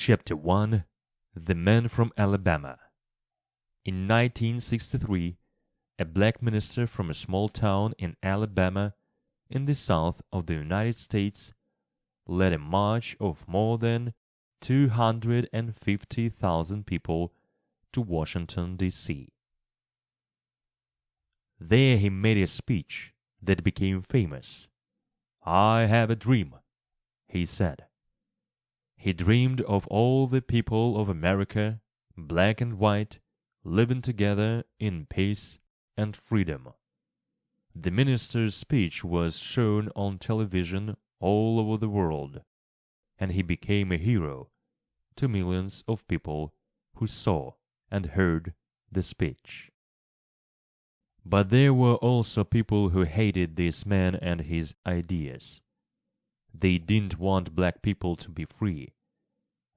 Chapter 1 The Man from Alabama. In 1963, a black minister from a small town in Alabama, in the south of the United States, led a march of more than 250,000 people to Washington, D.C. There he made a speech that became famous. "I have a dream," he said. He dreamed of all the people of America, black and white, living together in peace and freedom. The minister's speech was shown on television all over the world, and he became a hero to millions of people who saw and heard the speech. But there were also people who hated this man and his ideas. They didn't want black people to be free.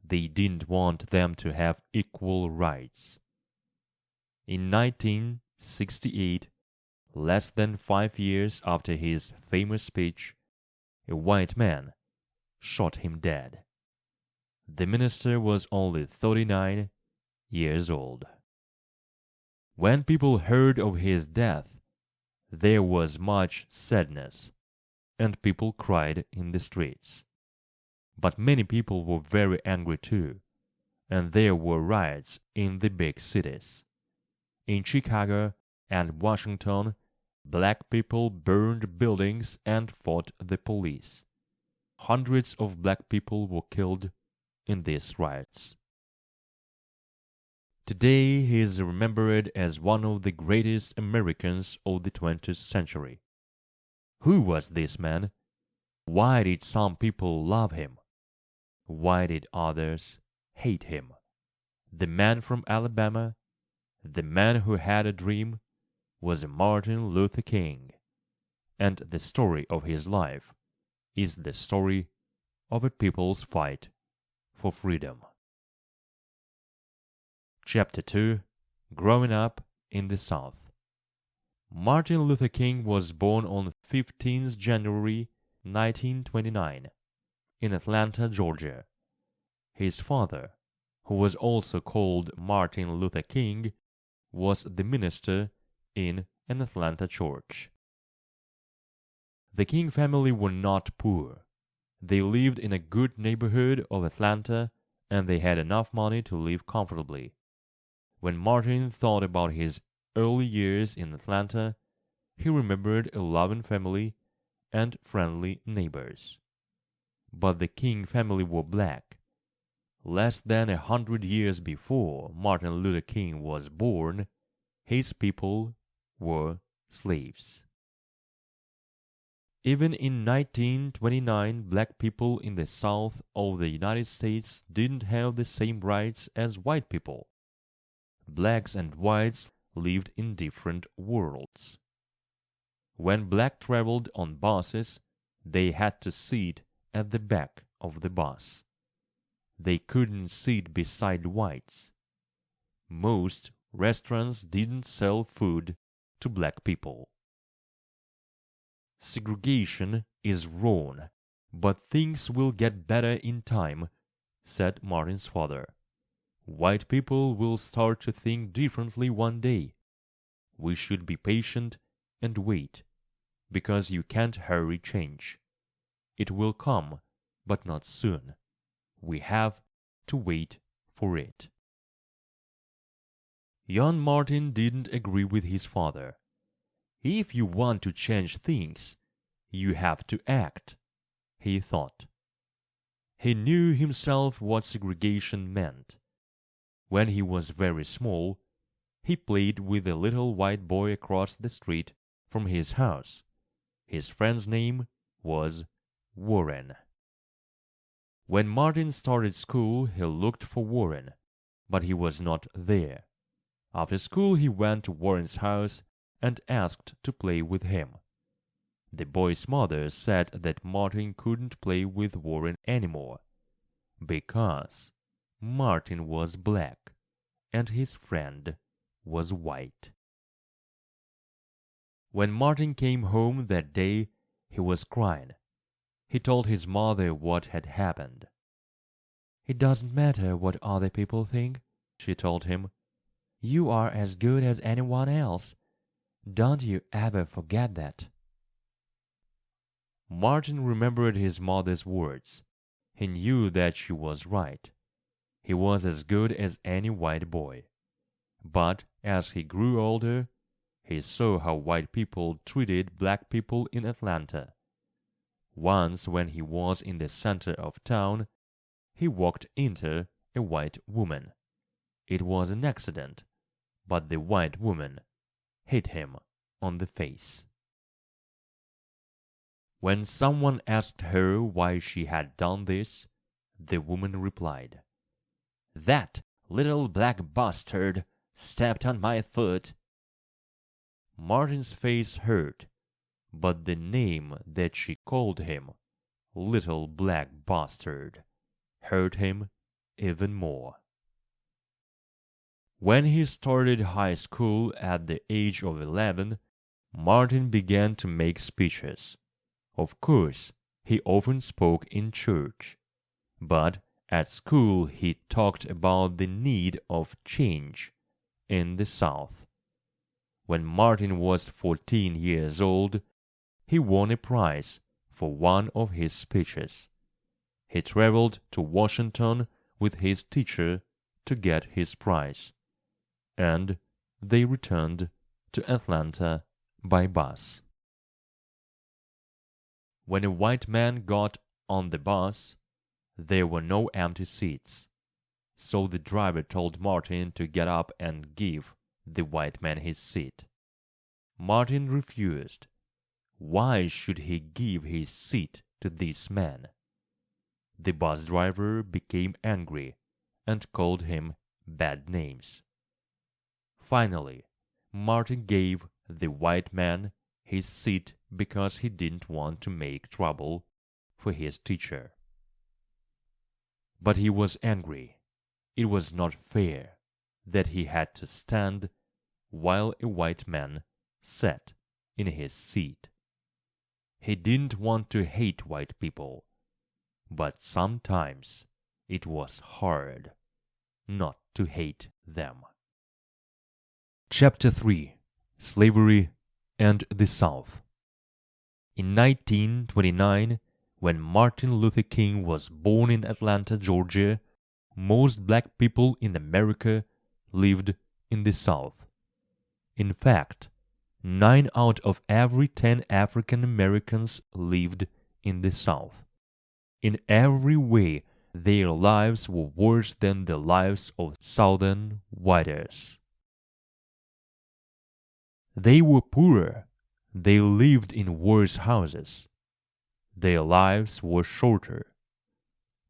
They didn't want them to have equal rights. In 1968, less than 5 years after his famous speech, a white man shot him dead. The minister was only 39 years old. When people heard of his death, there was much sadness, and people cried in the streets. But many people were very angry too, and there were riots in the big cities. In Chicago and Washington, black people burned buildings and fought the police. Hundreds of black people were killed in these riots. Today he is remembered as one of the greatest Americans of the 20th century. Who was this man? Why did some people love him? Why did others hate him? The man from Alabama, the man who had a dream, was Martin Luther King, and the story of his life is the story of a people's fight for freedom. Chapter 2 Growing Up in the South. Martin Luther King was born on 15th January 1929 in Atlanta, Georgia. His father, who was also called Martin Luther King, was the minister in an Atlanta church. The King family were not poor. They lived in a good neighborhood of Atlanta, and they had enough money to live comfortably. When Martin thought about his early years in Atlanta, he remembered a loving family and friendly neighbors. But the King family were black. Less than 100 years before Martin Luther King was born, his people were slaves. Even in 1929, black people in the South of the United States didn't have the same rights as white people. Blacks and whites lived in different worlds. When blacks traveled on buses, they had to sit at the back of the bus. They couldn't sit beside whites. Most restaurants didn't sell food to black people. "Segregation is wrong, but things will get better in time," said Martin's father. "White people will start to think differently one day. We should be patient and wait, because you can't hurry change. It will come, but not soon. We have to wait for it." Young Martin didn't agree with his father. "If you want to change things, you have to act," he thought. He knew himself what segregation meant. When he was very small, he played with a little white boy across the street from his house. His friend's name was Warren. When Martin started school, he looked for Warren, but he was not there. After school, he went to Warren's house and asked to play with him. The boy's mother said that Martin couldn't play with Warren anymore, because Martin was black and his friend was white. When Martin came home that day, he was crying. He told his mother what had happened. "It doesn't matter what other people think," she told him. "You are as good as anyone else. Don't you ever forget that." Martin remembered his mother's words. He knew that she was right. He was as good as any white boy. But as he grew older, he saw how white people treated black people in Atlanta. Once, when he was in the center of town, he walked into a white woman. It was an accident, but the white woman hit him on the face. When someone asked her why she had done this, the woman replied, "That little black bastard stepped on my foot." Martin's face hurt, but the name that she called him, "little black bastard," hurt him even more. When he started high school at the age of 11, Martin began to make speeches. Of course, he often spoke in church, but at school he talked about the need of change in the South. When Martin was 14 years old, he won a prize for one of his speeches. He traveled to Washington with his teacher to get his prize, and they returned to Atlanta by bus. When a white man got on the bus, there were no empty seats, so the driver told Martin to get up and give the white man his seat. Martin refused. Why should he give his seat to this man? The bus driver became angry and called him bad names. Finally, Martin gave the white man his seat because he didn't want to make trouble for his teacher. But he was angry. It was not fair that he had to stand while a white man sat in his seat. He didn't want to hate white people, but sometimes it was hard not to hate them. Chapter 3: Slavery and the South. In 1929, when Martin Luther King was born in Atlanta, Georgia, most black people in America lived in the South. In fact, 9 out of every 10 African Americans lived in the South. In every way, their lives were worse than the lives of Southern whites. They were poorer. They lived in worse houses. Their lives were shorter.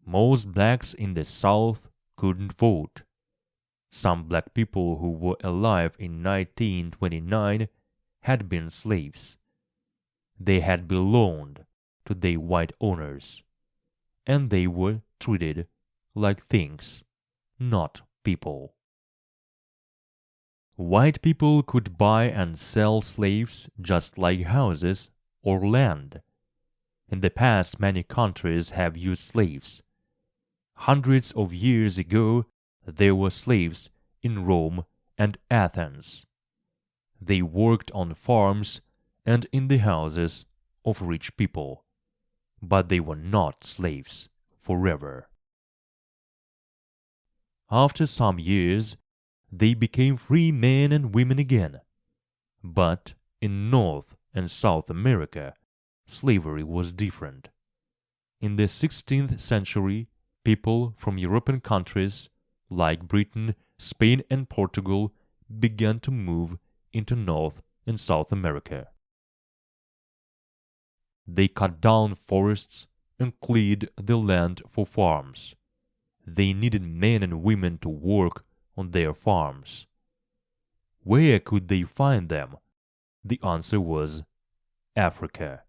Most blacks in the South couldn't vote. Some black people who were alive in 1929 had been slaves. They had belonged to their white owners, and they were treated like things, not people. White people could buy and sell slaves just like houses or land. In the past, many countries have used slaves. Hundreds of years ago, there were slaves in Rome and Athens. They worked on farms and in the houses of rich people, but they were not slaves forever. After some years, they became free men and women again. But in North and South America, slavery was different. In the 16th century, people from European countries like Britain, Spain, and Portugal began to move into North and South America. They cut down forests and cleared the land for farms. They needed men and women to work on their farms. Where could they find them? The answer was Africa.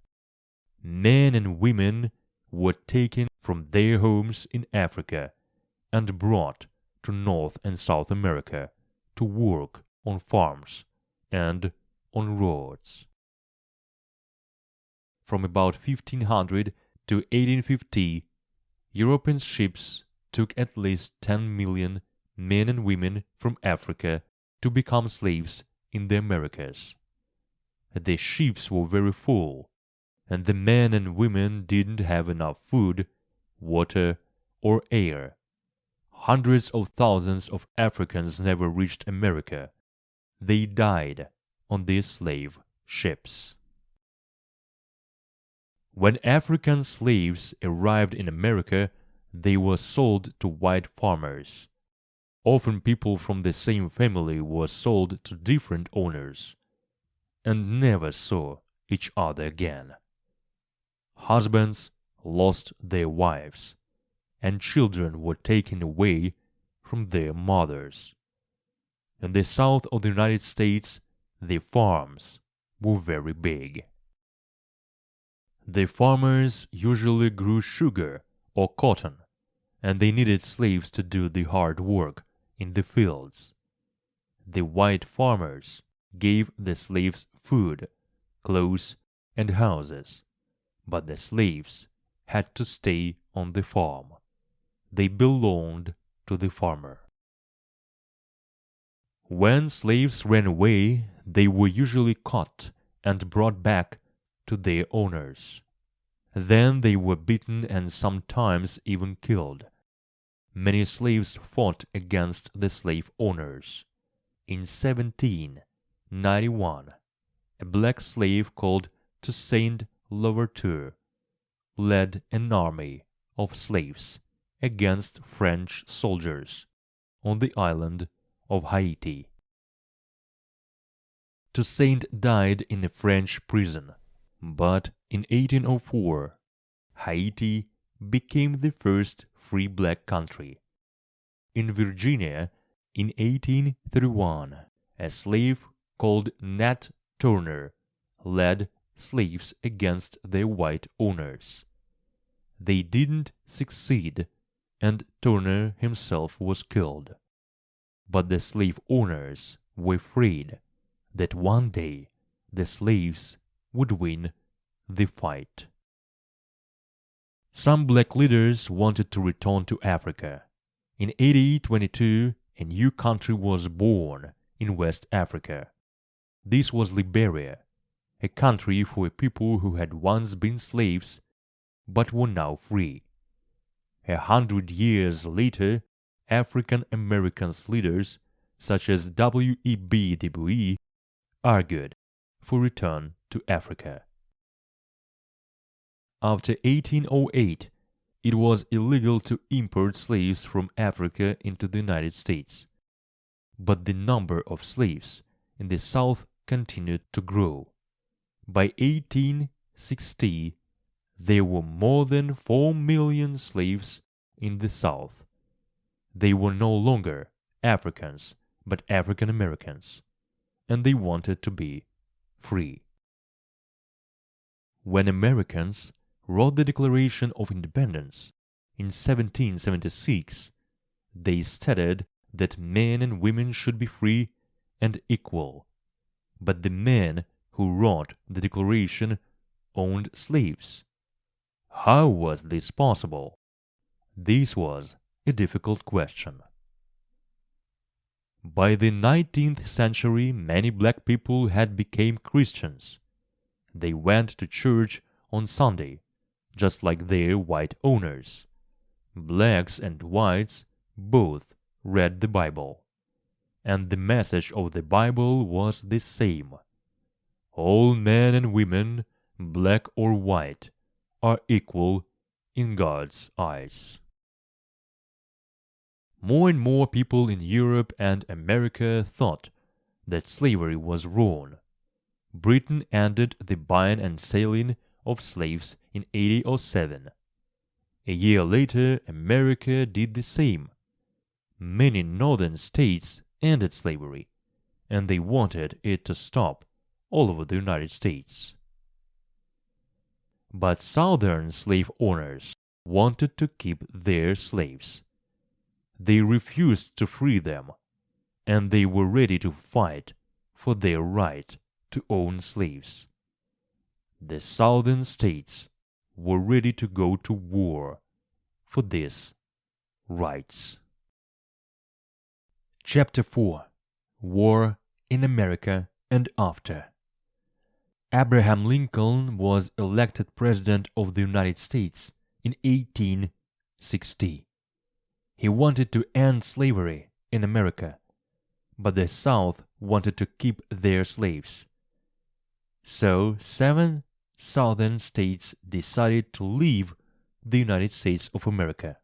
Men and women were taken from their homes in Africa and brought to North and South America to work on farms and on roads. From about 1500 to 1850, European ships took at least 10 million men and women from Africa to become slaves in the Americas. The ships were very full, and the men and women didn't have enough food, water, or air. Hundreds of thousands of Africans never reached America. They died on these slave ships. When African slaves arrived in America, they were sold to white farmers. Often people from the same family were sold to different owners and never saw each other again. Husbands lost their wives, and children were taken away from their mothers. In the south of the United States, the farms were very big. The farmers usually grew sugar or cotton, and they needed slaves to do the hard work in the fields. The white farmers gave the slaves food, clothes, and houses, but the slaves had to stay on the farm. They belonged to the farmer. When slaves ran away, they were usually caught and brought back to their owners. Then they were beaten and sometimes even killed. Many slaves fought against the slave owners. In 1791, a black slave called Toussaint Louverture led an army of slaves against French soldiers on the island of Haiti. Toussaint died in a French prison, but in 1804, Haiti became the first free black country. In Virginia, in 1831, a slave called Nat Turner led slaves against their white owners. They didn't succeed, and Turner himself was killed. But the slave owners were afraid that one day the slaves would win the fight. Some black leaders wanted to return to Africa. In 1822, a new country was born in West Africa. This was Liberia, a country for people who had once been slaves but were now free. 100 years later, African American leaders such as W.E.B. Du Bois argued for return to Africa. After 1808, it was illegal to import slaves from Africa into the United States, but the number of slaves in the South continued to grow. By 1860, there were more than 4 million slaves in the South. They were no longer Africans, but African Americans, and they wanted to be free. When Americans wrote the Declaration of Independence in 1776, they stated that men and women should be free and equal. But the men who wrote the Declaration owned slaves. How was this possible? This was a difficult question. By the 19th century, many black people had become Christians. They went to church on Sunday, just like their white owners. Blacks and whites both read the Bible, and the message of the Bible was the same. All men and women, black or white, are equal in God's eyes. More and more people in Europe and America thought that slavery was wrong. Britain ended the buying and selling of slaves in 1807. A year later, America did the same. Many northern states ended slavery, and they wanted it to stop all over the United States. But southern slave owners wanted to keep their slaves. They refused to free them, and they were ready to fight for their right to own slaves. The southern states were ready to go to war for this rights. Chapter 4. War in America and After. Abraham Lincoln was elected President of the United States in 1860. He wanted to end slavery in America, but the South wanted to keep their slaves. So 7 southern states decided to leave the United States of America.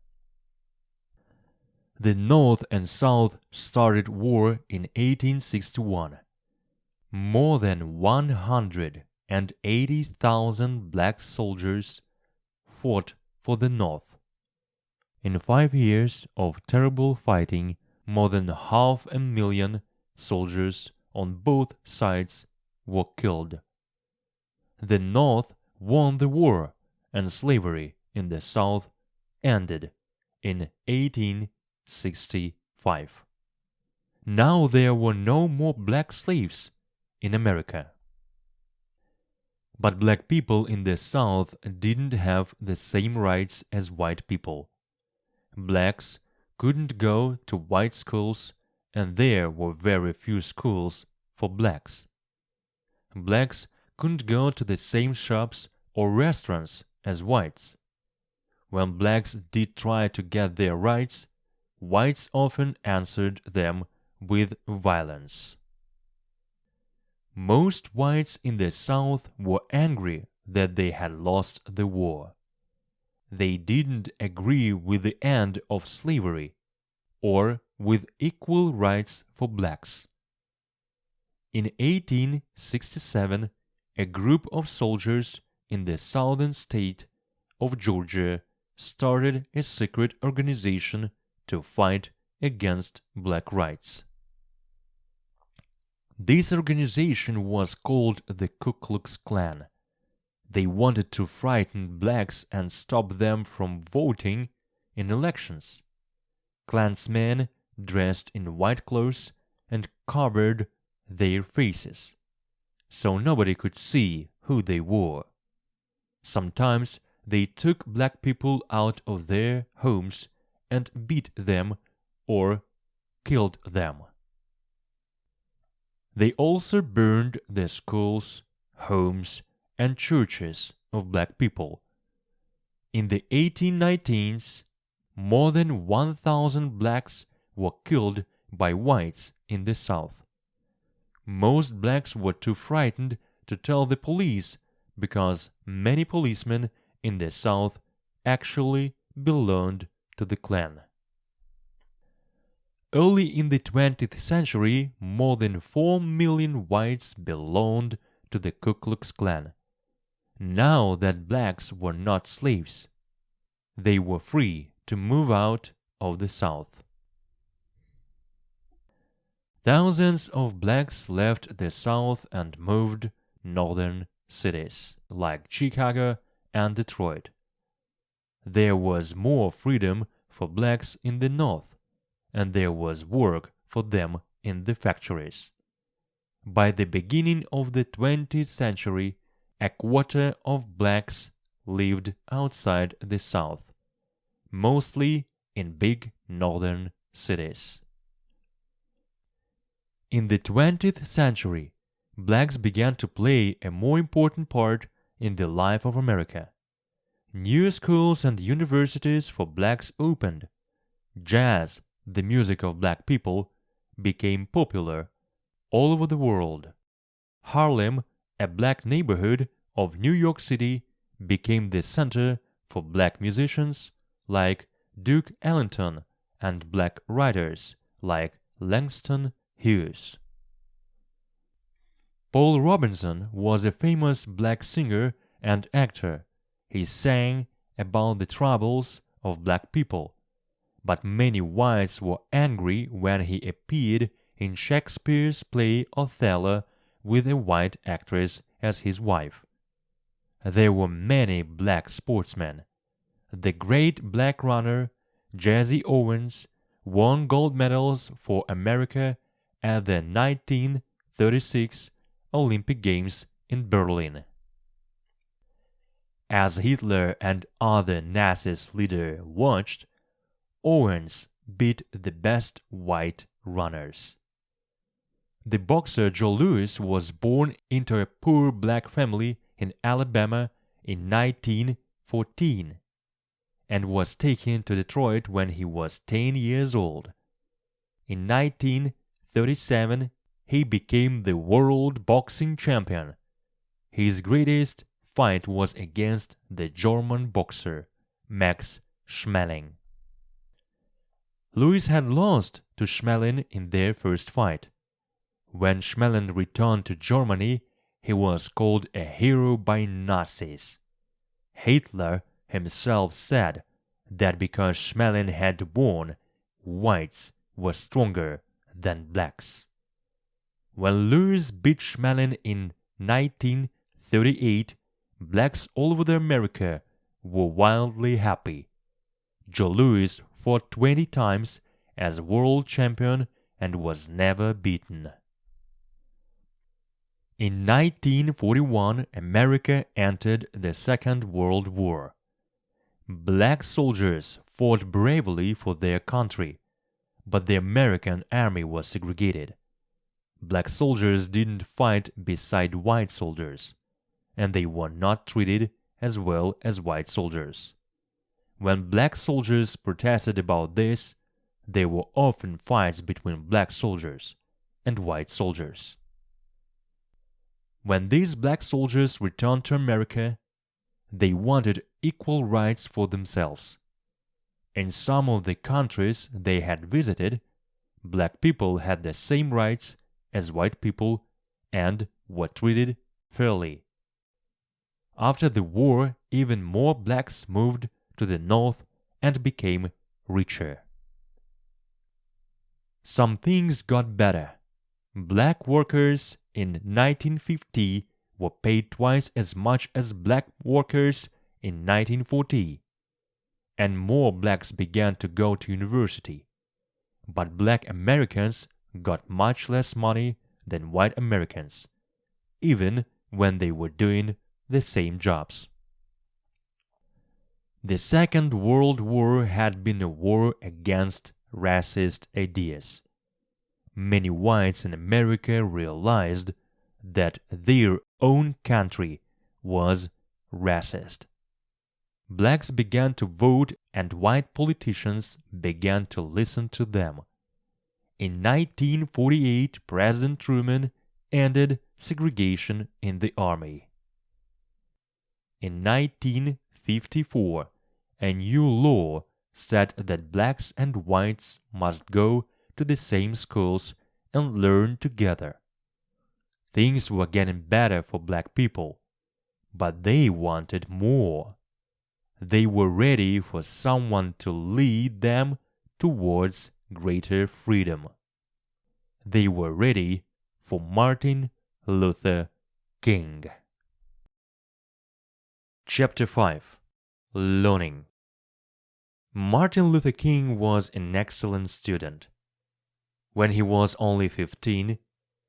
The North and South started war in 1861. More than 180,000 black soldiers fought for the North. In 5 years of terrible fighting, more than 500,000 soldiers on both sides were killed. The North won the war, and slavery in the South ended in 1865. Now there were no more black slaves in America. But black people in the South didn't have the same rights as white people. Blacks couldn't go to white schools, and there were very few schools for blacks. Blacks couldn't go to the same shops or restaurants as whites. When blacks did try to get their rights, whites often answered them with violence. Most whites in the South were angry that they had lost the war. They didn't agree with the end of slavery or with equal rights for blacks. In 1867, a group of soldiers in the southern state of Georgia started a secret organization to fight against black rights. This organization was called the Ku Klux Klan. They wanted to frighten blacks and stop them from voting in elections. Klansmen dressed in white clothes and covered their faces, so nobody could see who they were. Sometimes they took black people out of their homes and beat them or killed them. They also burned the schools, homes, and churches of black people. In the 1819s, more than 1,000 blacks were killed by whites in the South. Most blacks were too frightened to tell the police because many policemen in the South actually belonged to the Klan. Early in the 20th century, more than 4 million whites belonged to the Ku Klux Klan. Now that blacks were not slaves, they were free to move out of the South. Thousands of blacks left the South and moved northern cities like Chicago and Detroit. There was more freedom for blacks in the North, and there was work for them in the factories. By the beginning of the 20th century, a quarter of blacks lived outside the South, mostly in big northern cities. In the 20th century, blacks began to play a more important part in the life of America. New schools and universities for blacks opened. Jazz, the music of black people, became popular all over the world. Harlem, a black neighborhood of New York City, became the center for black musicians like Duke Ellington and black writers like Langston Hughes. Paul Robeson was a famous black singer and actor. He sang about the troubles of black people, but many whites were angry when he appeared in Shakespeare's play Othello with a white actress as his wife. There were many black sportsmen. The great black runner, Jesse Owens, won gold medals for America at the 1936 Olympic Games in Berlin. As Hitler and other Nazi leaders watched, Owens beat the best white runners. The boxer Joe Louis was born into a poor black family in Alabama in 1914 and was taken to Detroit when he was 10 years old. In 1937, he became the world boxing champion. His greatest fight was against the German boxer Max Schmeling. Louis had lost to Schmeling in their first fight. When Schmeling returned to Germany, he was called a hero by Nazis. Hitler himself said that because Schmeling had won, whites were stronger than blacks. When Louis beat Schmeling in 1938, blacks all over America were wildly happy. Joe Louis fought 20 times as world champion and was never beaten. In 1941, America entered the Second World War. Black soldiers fought bravely for their country, but the American army was segregated. Black soldiers didn't fight beside white soldiers, and they were not treated as well as white soldiers. When black soldiers protested about this, there were often fights between black soldiers and white soldiers. When these black soldiers returned to America, they wanted equal rights for themselves. In some of the countries they had visited, black people had the same rights as white people and were treated fairly. After the war, even more blacks moved to the north and became richer. Some things got better. Black workers in 1950 were paid twice as much as black workers in 1940, and more blacks began to go to university. But black Americans got much less money than white Americans, even when they were doing the same jobs. The Second World War had been a war against racist ideas. Many whites in America realized that their own country was racist. Blacks began to vote and white politicians began to listen to them. In 1948, President Truman ended segregation in the army. In 1954, a new law said that blacks and whites must go to the same schools and learn together. Things were getting better for black people, but they wanted more. They were ready for someone to lead them towards greater freedom. They were ready for Martin Luther King. Chapter 5. Learning. Martin Luther King was an excellent student. When he was only 15,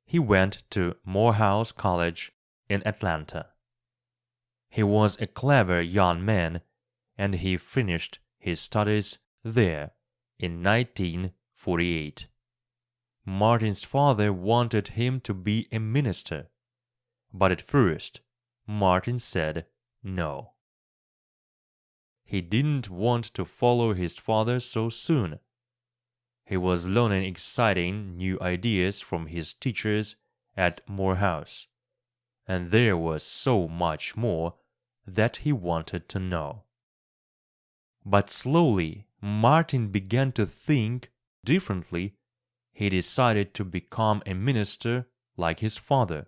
he went to Morehouse College in Atlanta. He was a clever young man, and he finished his studies there in 1948. Martin's father wanted him to be a minister, but at first Martin said no. He didn't want to follow his father so soon. He was learning exciting new ideas from his teachers at Morehouse, and there was so much more that he wanted to know. But slowly, Martin began to think differently. He decided to become a minister like his father,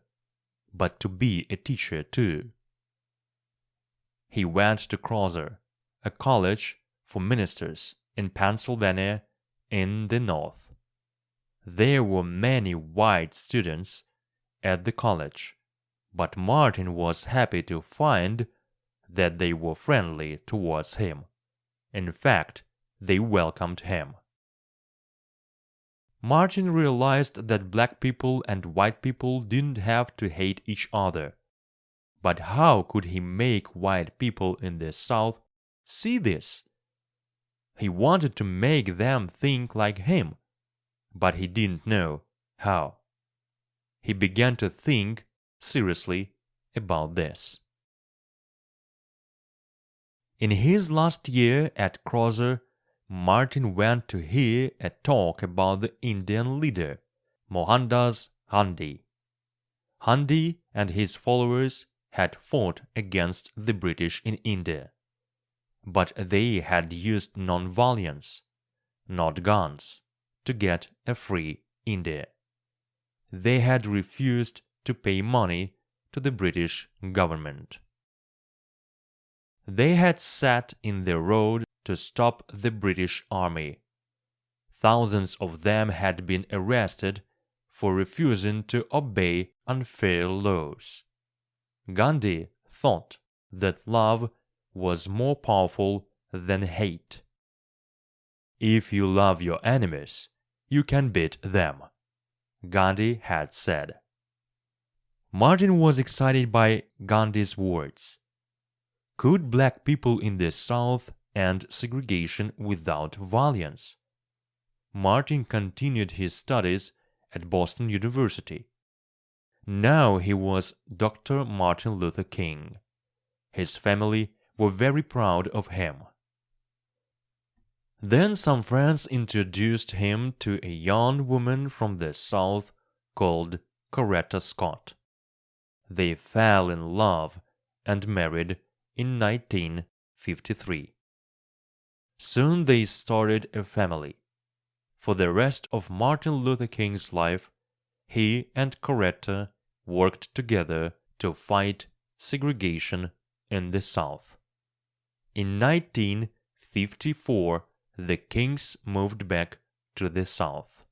but to be a teacher too. He went to Crosser, a college for ministers in Pennsylvania in the north. There were many white students at the college, but Martin was happy to find that they were friendly towards him. In fact, they welcomed him. Martin realized that black people and white people didn't have to hate each other. But how could he make white people in the South see this? He wanted to make them think like him, but he didn't know how. He began to think seriously about this. In his last year at Crozer, Martin went to hear a talk about the Indian leader, Mohandas Gandhi. Gandhi and his followers had fought against the British in India, but they had used non-violence, not guns, to get a free India. They had refused to pay money to the British government. They had sat in the road to stop the British army. Thousands of them had been arrested for refusing to obey unfair laws. Gandhi thought that love was more powerful than hate. If you love your enemies, you can beat them, Gandhi had said. Martin was excited by Gandhi's words. Could black people in the South end segregation without violence? Martin continued his studies at Boston University. Now he was Dr. Martin Luther King. His family were very proud of him. Then some friends introduced him to a young woman from the South called Coretta Scott. They fell in love and married in 1953. Soon they started a family. For the rest of Martin Luther King's life, he and Coretta worked together to fight segregation in the South. In 1954, the Kings moved back to the South.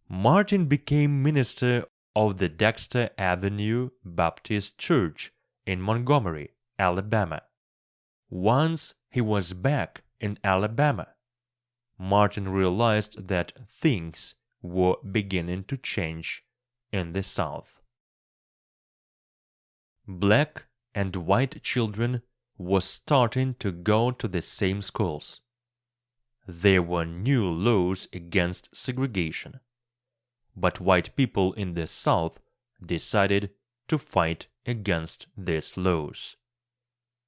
Martin became minister of the Dexter Avenue Baptist Church in Montgomery, Alabama. Once he was back in Alabama, Martin realized that things were beginning to change in the South. Black and white children were starting to go to the same schools. There were new laws against segregation, but white people in the South decided to fight against these laws.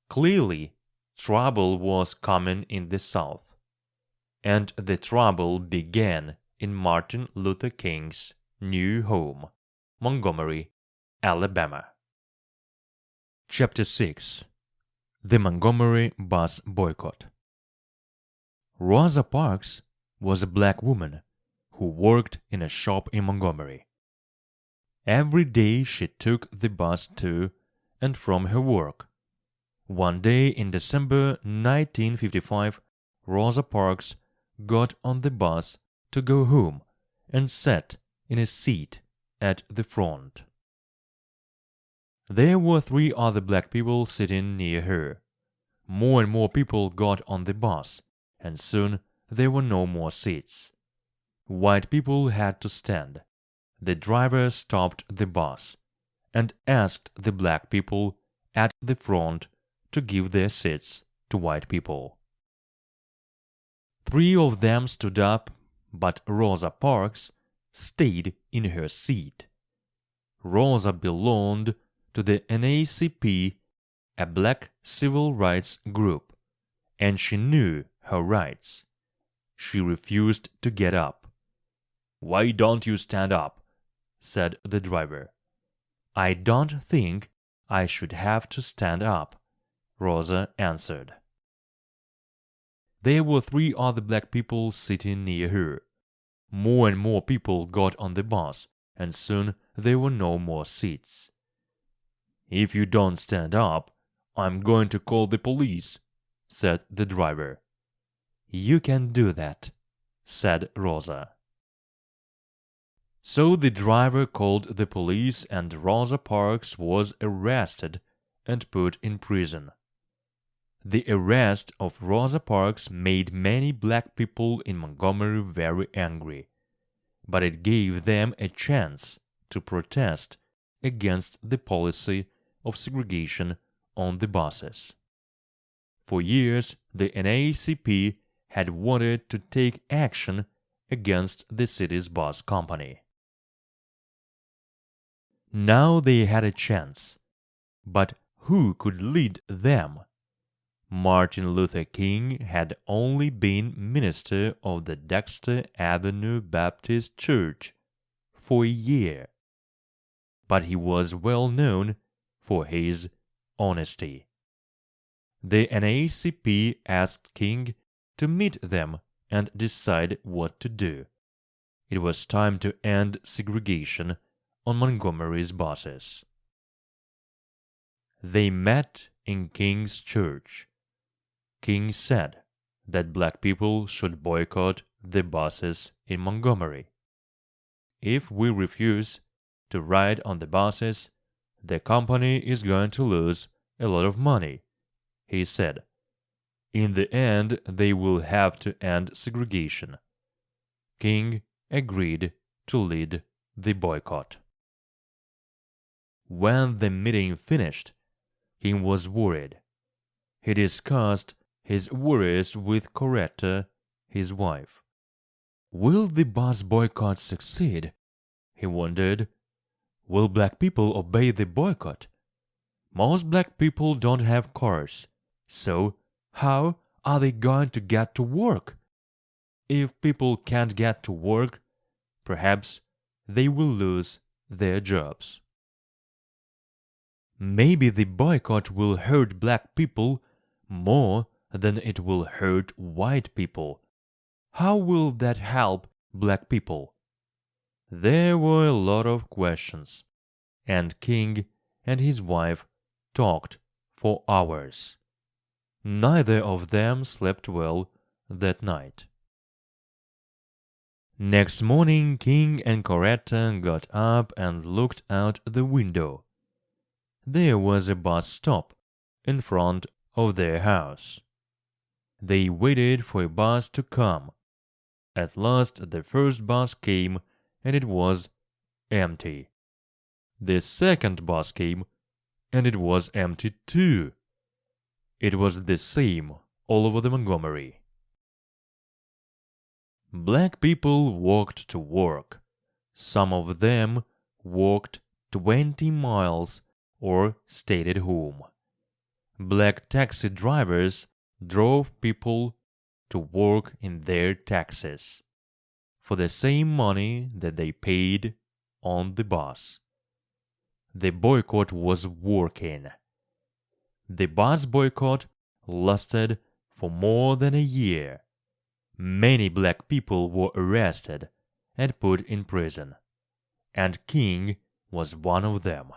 Clearly, trouble was coming in the South, and the trouble began in Martin Luther King's new home, Montgomery, Alabama. Chapter 6. The Montgomery Bus Boycott. Rosa Parks was a black woman who worked in a shop in Montgomery. Every day she took the bus to and from her work. One day in December 1955, Rosa Parks got on the bus to go home and sat in a seat at the front. There were 3 other black people sitting near her. More and more people got on the bus, and soon there were no more seats. White people had to stand. The driver stopped the bus and asked the black people at the front to give their seats to white people. 3 of them stood up, but Rosa Parks stayed in her seat. Rosa belonged to the NAACP, a black civil rights group, and she knew her rights. She refused to get up. "Why don't you stand up?" said the driver. "I don't think I should have to stand up," Rosa answered. There were 3 other black people sitting near her. More and more people got on the bus, and soon there were no more seats. "If you don't stand up, I'm going to call the police," said the driver. "You can do that," said Rosa. So the driver called the police and Rosa Parks was arrested and put in prison. The arrest of Rosa Parks made many black people in Montgomery very angry, but it gave them a chance to protest against the policy of segregation on the buses. For years, the NAACP had wanted to take action against the city's bus company. Now they had a chance, but who could lead them? Martin Luther King had only been minister of the Dexter Avenue Baptist Church for a year, but he was well known for his honesty. The NAACP asked King to meet them and decide what to do. It was time to end segregation on Montgomery's buses. They met in King's church. King said that black people should boycott the buses in Montgomery. If we refuse to ride on the buses, the company is going to lose a lot of money, he said. In the end, they will have to end segregation. King agreed to lead the boycott. When the meeting finished, King was worried. He discussed his worries with Carta, his wife. Will the bus boycott succeed? He wondered. Will black people obey the boycott? Most black people don't have cars, so how are they going to get to work? If people can't get to work, perhaps they will lose their jobs. Maybe the boycott will hurt black people more than it will hurt white people. How will that help black people? There were a lot of questions, and King and his wife talked for hours. Neither of them slept well that night. Next morning, King and Carta got up and looked out the window. There was a bus stop in front of their house. They waited for a bus to come. At last, the first bus came, and it was empty. The second bus came, and it was empty too. It was the same all over the Montgomery. Black people walked to work. Some of them walked 20 miles or stayed at home. Black taxi drivers drove people to work in their taxis for the same money that they paid on the bus. The boycott was working. The bus boycott lasted for more than a year. Many black people were arrested and put in prison, and King was one of them.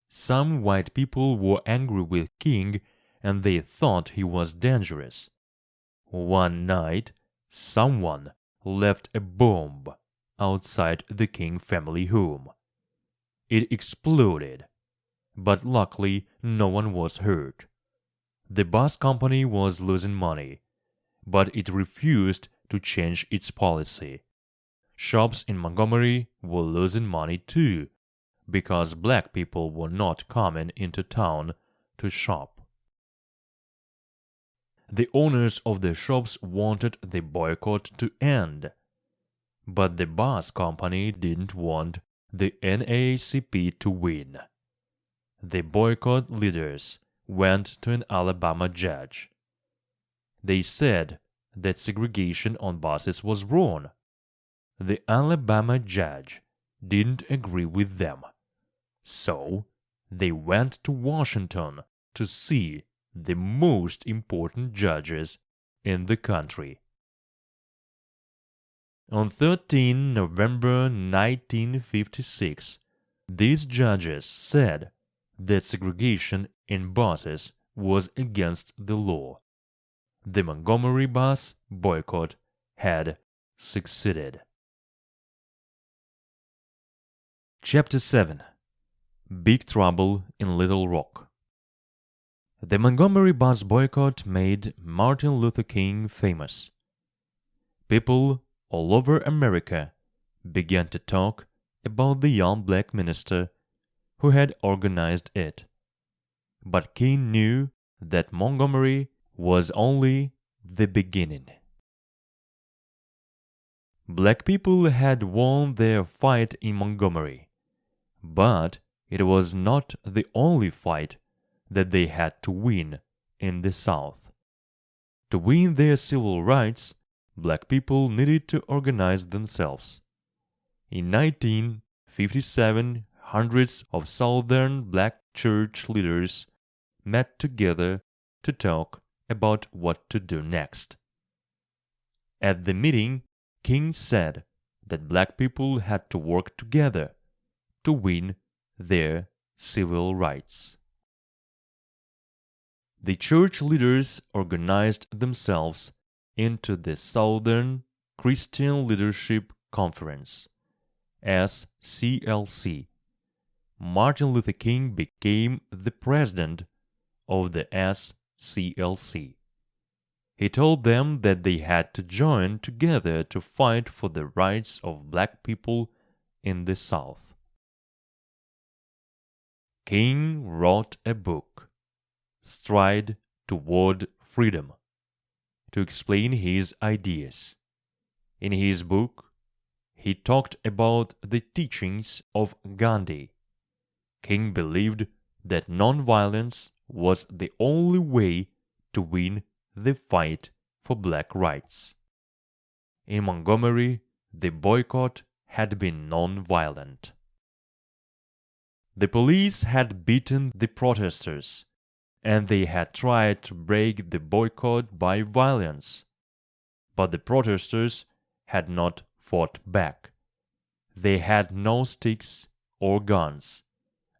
Some white people were angry with King and they thought he was dangerous. One night, someone left a bomb outside the King family home. It exploded, but luckily no one was hurt. The bus company was losing money, but it refused to change its policy. Shops in Montgomery were losing money too, because black people were not coming into town to shop. The owners of the shops wanted the boycott to end, but the bus company didn't want the NAACP to win. The boycott leaders went to an Alabama judge. They said that segregation on buses was wrong. The Alabama judge didn't agree with them. So, they went to Washington to see the most important judges in the country. On 13 November 1956, these judges said that segregation in buses was against the law. The Montgomery bus boycott had succeeded. Chapter 7. Big Trouble in Little Rock. The Montgomery bus boycott made Martin Luther King famous. People all over America began to talk about the young black minister who had organized it. But King knew that Montgomery was only the beginning. Black people had won their fight in Montgomery, but it was not the only fight that they had to win in the South. To win their civil rights, black people needed to organize themselves. In 1957, hundreds of Southern black church leaders met together to talk about what to do next. At the meeting, King said that black people had to work together to win their civil rights. The church leaders organized themselves into the Southern Christian Leadership Conference, SCLC. Martin Luther King became the president of the SCLC. He told them that they had to join together to fight for the rights of black people in the South. King wrote a book, Stride Toward Freedom, to explain his ideas. In his book, he talked about the teachings of Gandhi. King believed that nonviolence was the only way to win the fight for black rights. In Montgomery, the boycott had been non-violent. The police had beaten the protesters, and they had tried to break the boycott by violence. But the protesters had not fought back. They had no sticks or guns,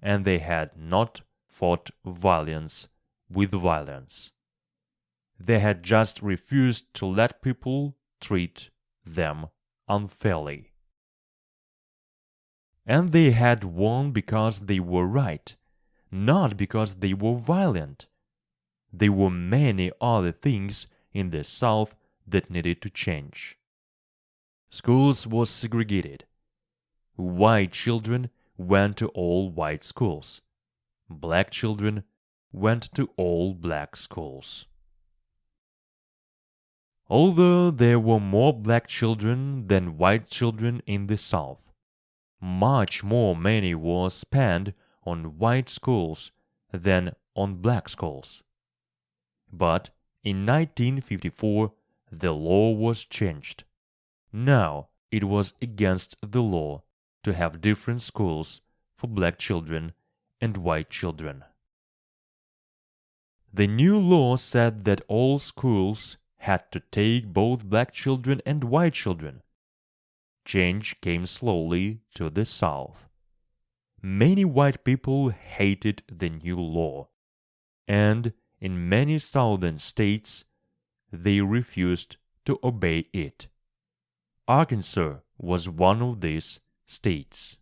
and they had not fought violence with violence. They had just refused to let people treat them unfairly. And they had won because they were right, not because they were violent. There were many other things in the South that needed to change. Schools were segregated. White children went to all white schools. Black children went to all black schools. Although there were more black children than white children in the South, much more money was spent on white schools than on black schools. But in 1954, the law was changed. Now it was against the law to have different schools for black children and white children. The new law said that all schools had to take both black children and white children. Change came slowly to the South. Many white people hated the new law, and in many southern states, they refused to obey it. Arkansas was one of these states.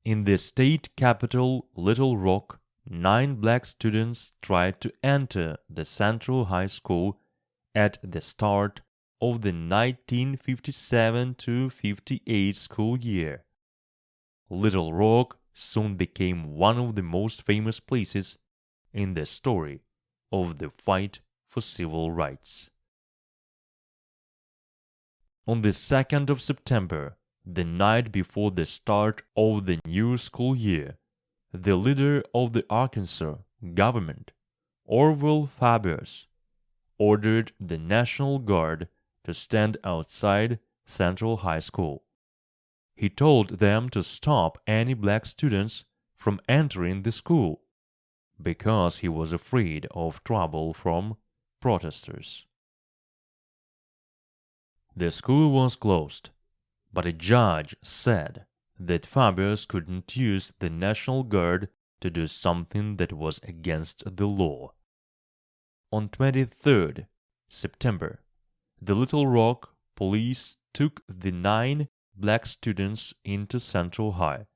In the state capital, Little Rock, 9 black students tried to enter the Central High School at the start of the 1957-58 school year. Little Rock soon became one of the most famous places in the story of the fight for civil rights. On the 2nd of September, the night before the start of the new school year, the leader of the Arkansas government, Orville Fabius, ordered the National Guard to stand outside Central High School. He told them to stop any black students from entering the school because he was afraid of trouble from protesters. The school was closed, but a judge said that Fabius couldn't use the National Guard to do something that was against the law. On 23rd September, the Little Rock police took the 9 black students into Central High.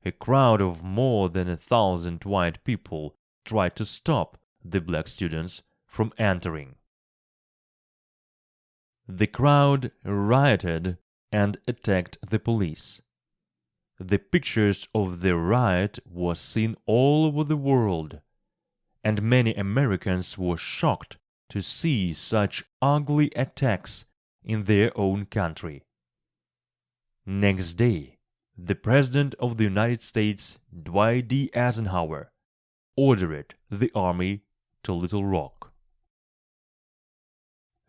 A crowd of more than 1,000 white people tried to stop the black students from entering. The crowd rioted and attacked the police. The pictures of the riot were seen all over the world. and many Americans were shocked to see such ugly attacks in their own country. Next day, the President of the United States, Dwight D. Eisenhower, ordered the army to Little Rock.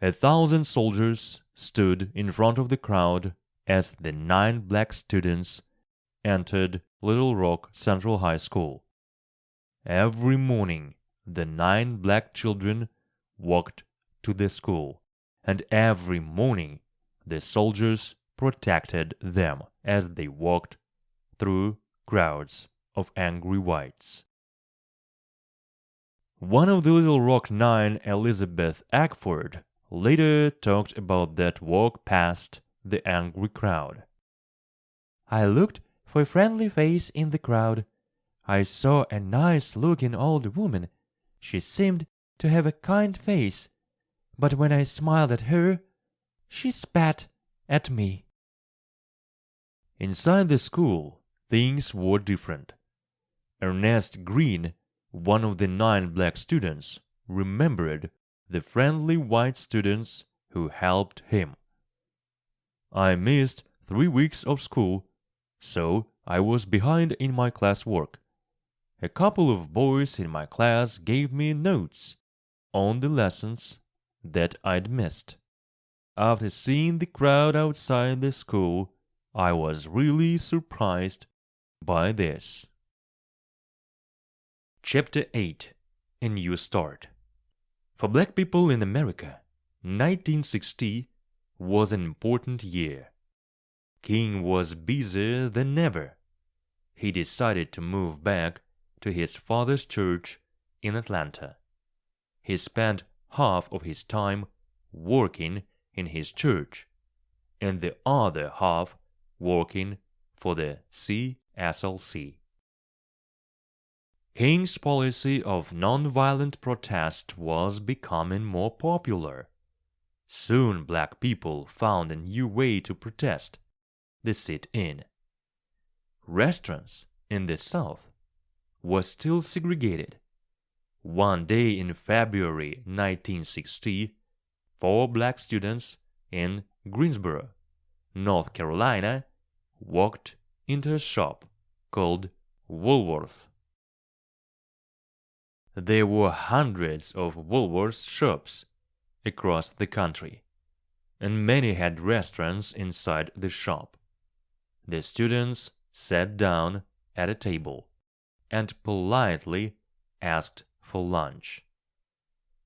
1,000 soldiers stood in front of the crowd as the 9 black students entered Little Rock Central High School. Every morning, the 9 black children walked to the school, and every morning the soldiers protected them as they walked through crowds of angry whites. One of the Little Rock 9, Elizabeth Eckford, later talked about that walk past the angry crowd. "I looked for a friendly face in the crowd. I saw a nice-looking old woman. She seemed to have a kind face, but when I smiled at her, she spat at me." Inside the school, things were different. Ernest Green, one of the 9 black students, remembered the friendly white students who helped him. "I missed 3 weeks of school, so I was behind in my classwork. A couple of boys in my class gave me notes on the lessons that I'd missed. After seeing the crowd outside the school, I was really surprised by this." Chapter 8. A New Start. For black people in America, 1960 was an important year. King was busier than ever. He decided to move back to his father's church in Atlanta. He spent half of his time working in his church and the other half working for the CSLC. King's policy of nonviolent protest was becoming more popular. Soon black people found a new way to protest: the sit-in. Restaurants in the South were still segregated. One day in February 1960, 4 black students in Greensboro, North Carolina, walked into a shop called Woolworth. There were hundreds of Woolworth shops across the country, and many had restaurants inside the shop. The students sat down at a table and politely asked for lunch.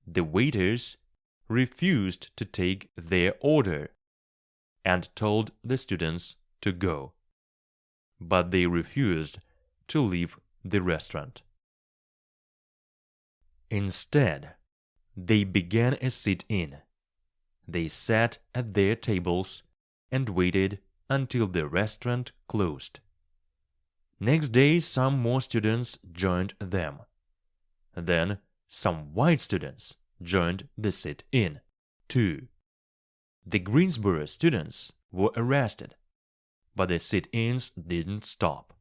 The waiters refused to take their order and told the students to go, but they refused to leave the restaurant. Instead, they began a sit-in. They sat at their tables and waited until the restaurant closed. Next day, some more students joined them. Then, some white students joined the sit-in, too. The Greensboro students were arrested, but the sit-ins didn't stop.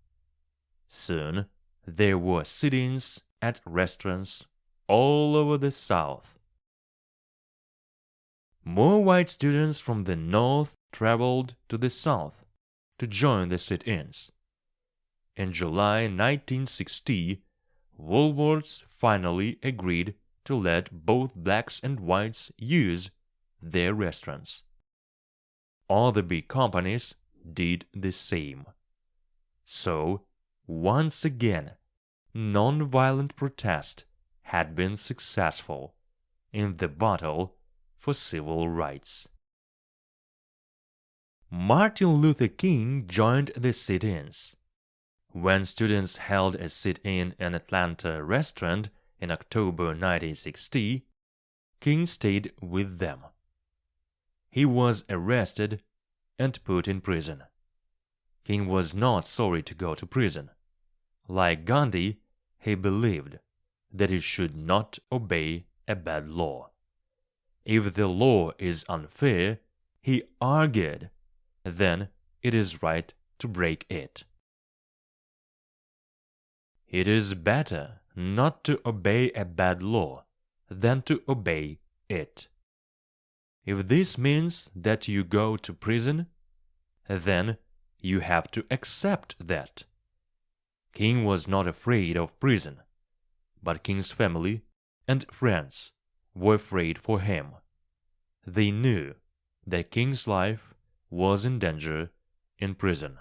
Soon, there were sit-ins at restaurants all over the South. More white students from the North traveled to the South to join the sit-ins. In July 1960, Woolworths finally agreed to let both blacks and whites use their restaurants. Other big companies did the same. So, once again, nonviolent protest had been successful in the battle for civil rights. Martin Luther King joined the sit-ins. When students held a sit-in an Atlanta restaurant in October 1960, King stayed with them. He was arrested and put in prison. King was not sorry to go to prison. Like Gandhi, he believed that he should not obey a bad law. If the law is unfair, he argued, then it is right to break it. It is better not to obey a bad law than to obey it. If this means that you go to prison, then you have to accept that. King was not afraid of prison, but King's family and friends were afraid for him. They knew that King's life was in danger in prison.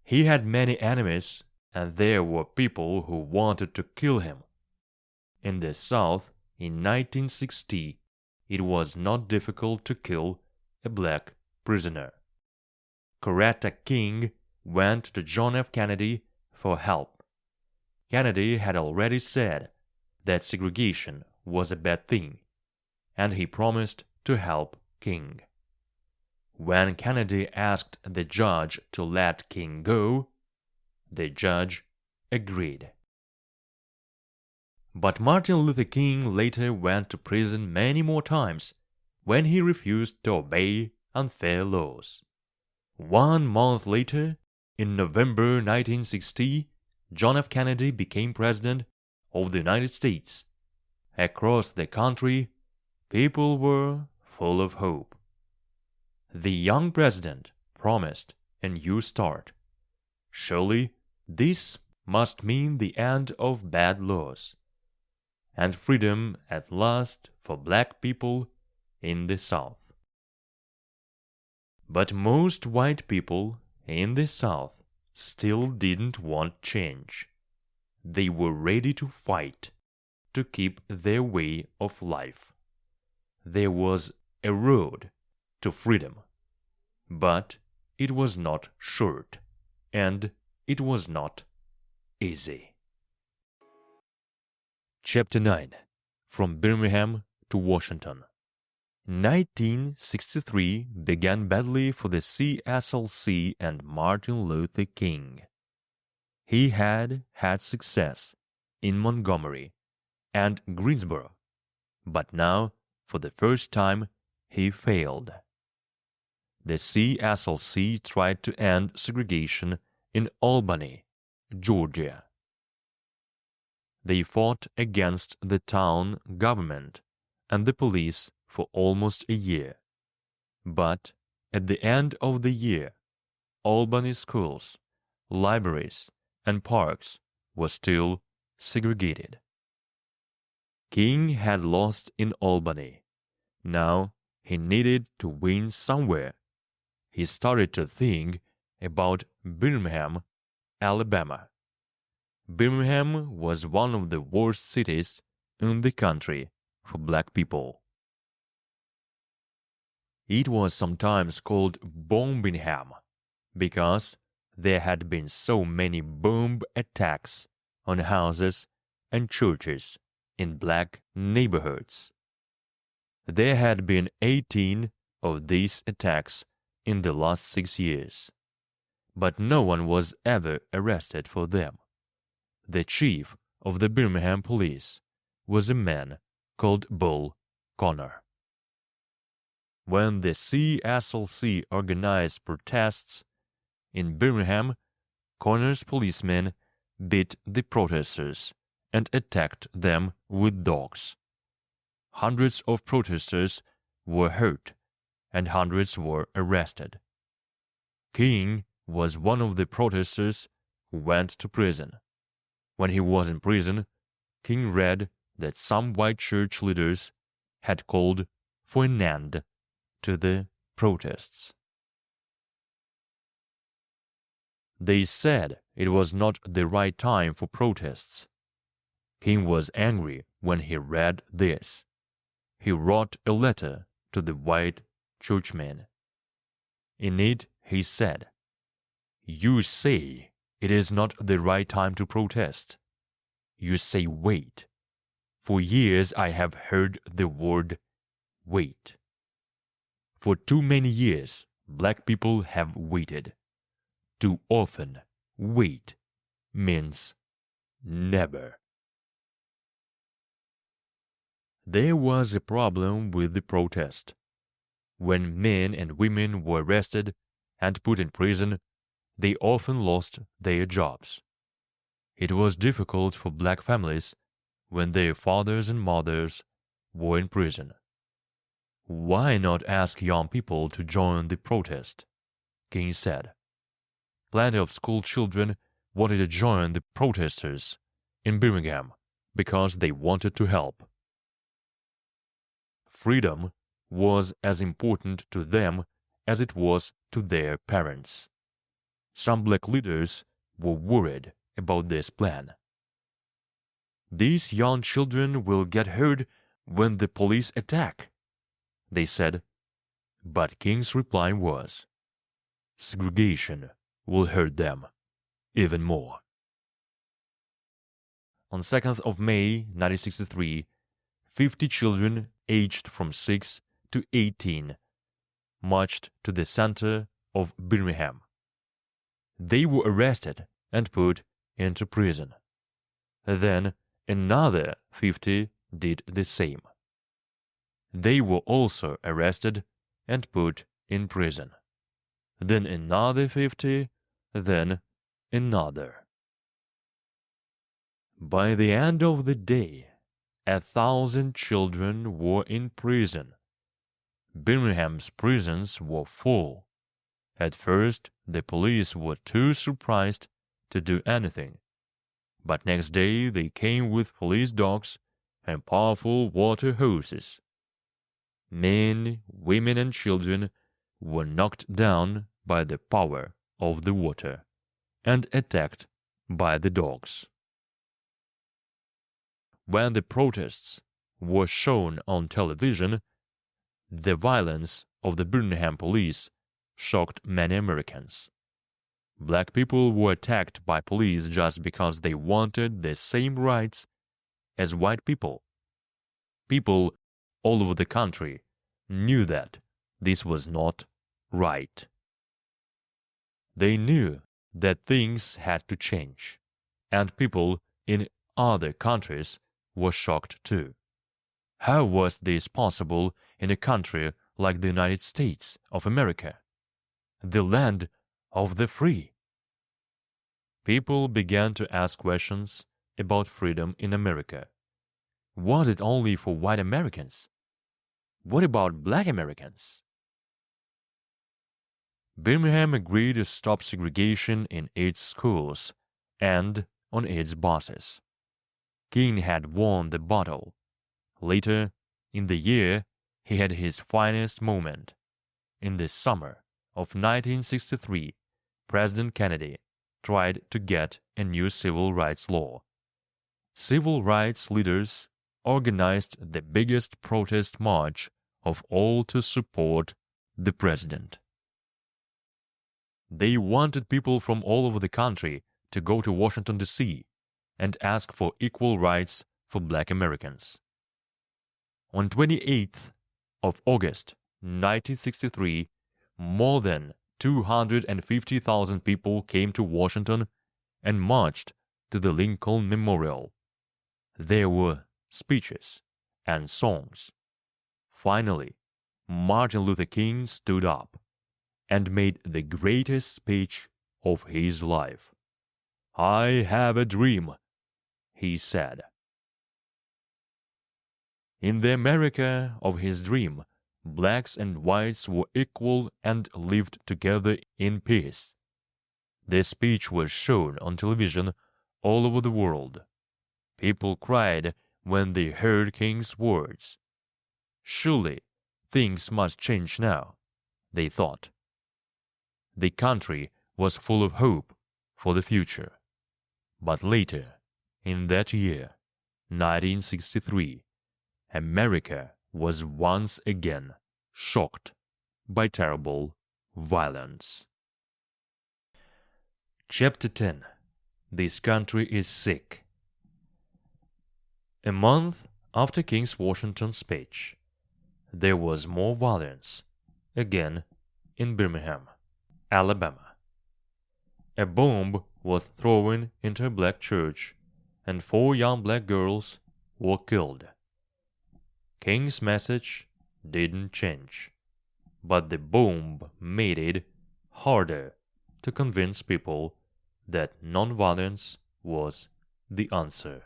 He had many enemies, and there were people who wanted to kill him. In the South, in 1960, it was not difficult to kill a black prisoner. Coretta King went to John F. Kennedy for help. Kennedy had already said that segregation was a bad thing, and he promised to help King. When Kennedy asked the judge to let King go, the judge agreed. But Martin Luther King later went to prison many more times when he refused to obey unfair laws. 1 month later, in November 1960, John F. Kennedy became President of the United States. Across the country, people were full of hope. The young president promised a new start. Surely, this must mean the end of bad laws and freedom at last for black people in the South. But most white people in the South still didn't want change. They were ready to fight to keep their way of life. There was a road to freedom, but it was not short, and it was not easy. Chapter 9. From Birmingham to Washington. 1963 began badly for the CSLC and Martin Luther King. He had had success in Montgomery and Greensboro, but now, for the first time, he failed. The CSLC tried to end segregation in Albany, Georgia. They fought against the town government and the police for almost a year. But at the end of the year, Albany schools, libraries, and parks were still segregated. King had lost in Albany. Now he needed to win somewhere. He started to think about Birmingham, Alabama. Birmingham was one of the worst cities in the country for black people. It was sometimes called Bombingham because there had been so many bomb attacks on houses and churches in black neighborhoods. There had been 18 of these attacks in the last 6 years, but no one was ever arrested for them. The chief of the Birmingham police was a man called Bull Connor. When the CSLC organized protests in Birmingham, Connor's policemen beat the protesters and attacked them with dogs. Hundreds of protesters were hurt and hundreds were arrested. King was one of the protesters who went to prison. When he was in prison, King read that some white church leaders had called for an end to the protests. They said it was not the right time for protests. King was angry when he read this. He wrote a letter to the white churchmen. In it, he said, "You say it is not the right time to protest. You say wait. For years I have heard the word wait. For too many years, black people have waited. Too often, wait means never." There was a problem with the protest. When men and women were arrested and put in prison, they often lost their jobs. It was difficult for black families when their fathers and mothers were in prison. Why not ask young people to join the protest? King said. Plenty of school children wanted to join the protesters in Birmingham because they wanted to help. Freedom was as important to them as it was to their parents. Some black leaders were worried about this plan. These young children will get hurt when the police attack, they said. But King's reply was, segregation will hurt them even more. On 2nd of May 1963, 50 children aged from 6 to 18 marched to the center of Birmingham. They were arrested and put into prison. Then another 50 did the same. They were also arrested and put in prison. Then another 50, then another. By the end of the day, 1,000 children were in prison. Birmingham's prisons were full. At first, the police were too surprised to do anything. But next day they came with police dogs and powerful water hoses. Men, women, and children were knocked down by the power of the water and attacked by the dogs. When the protests were shown on television, the violence of the Birmingham police shocked many Americans. Black people were attacked by police just because they wanted the same rights as white people. People all over the country knew that this was not right. They knew that things had to change, and people in other countries were shocked too. How was this possible in a country like the United States of America, the land of the free? People began to ask questions about freedom in America. Was it only for white Americans? What about black Americans? Birmingham agreed to stop segregation in its schools and on its buses. King had won the battle. Later in the year, he had his finest moment. In the summer of 1963, President Kennedy tried to get a new civil rights law. Civil rights leaders organized the biggest protest march of all to support the president. They wanted people from all over the country to go to Washington, D.C. and ask for equal rights for black Americans. On 28th of August 1963, more than 250,000 people came to Washington and marched to the Lincoln Memorial. There were speeches and songs. Finally, Martin Luther King stood up and made the greatest speech of his life. "I have a dream," he said. In the America of his dream, blacks and whites were equal and lived together in peace. This speech was shown on television all over the world. People cried when they heard King's words. Surely things must change now, they thought. The country was full of hope for the future. But later, in that year, 1963, America was once again shocked by terrible violence. Chapter 10. This country is sick. A month after King's Washington speech, there was more violence, again in Birmingham, Alabama. A bomb was thrown into a black church, and 4 young black girls were killed. King's message didn't change, but the bomb made it harder to convince people that nonviolence was the answer.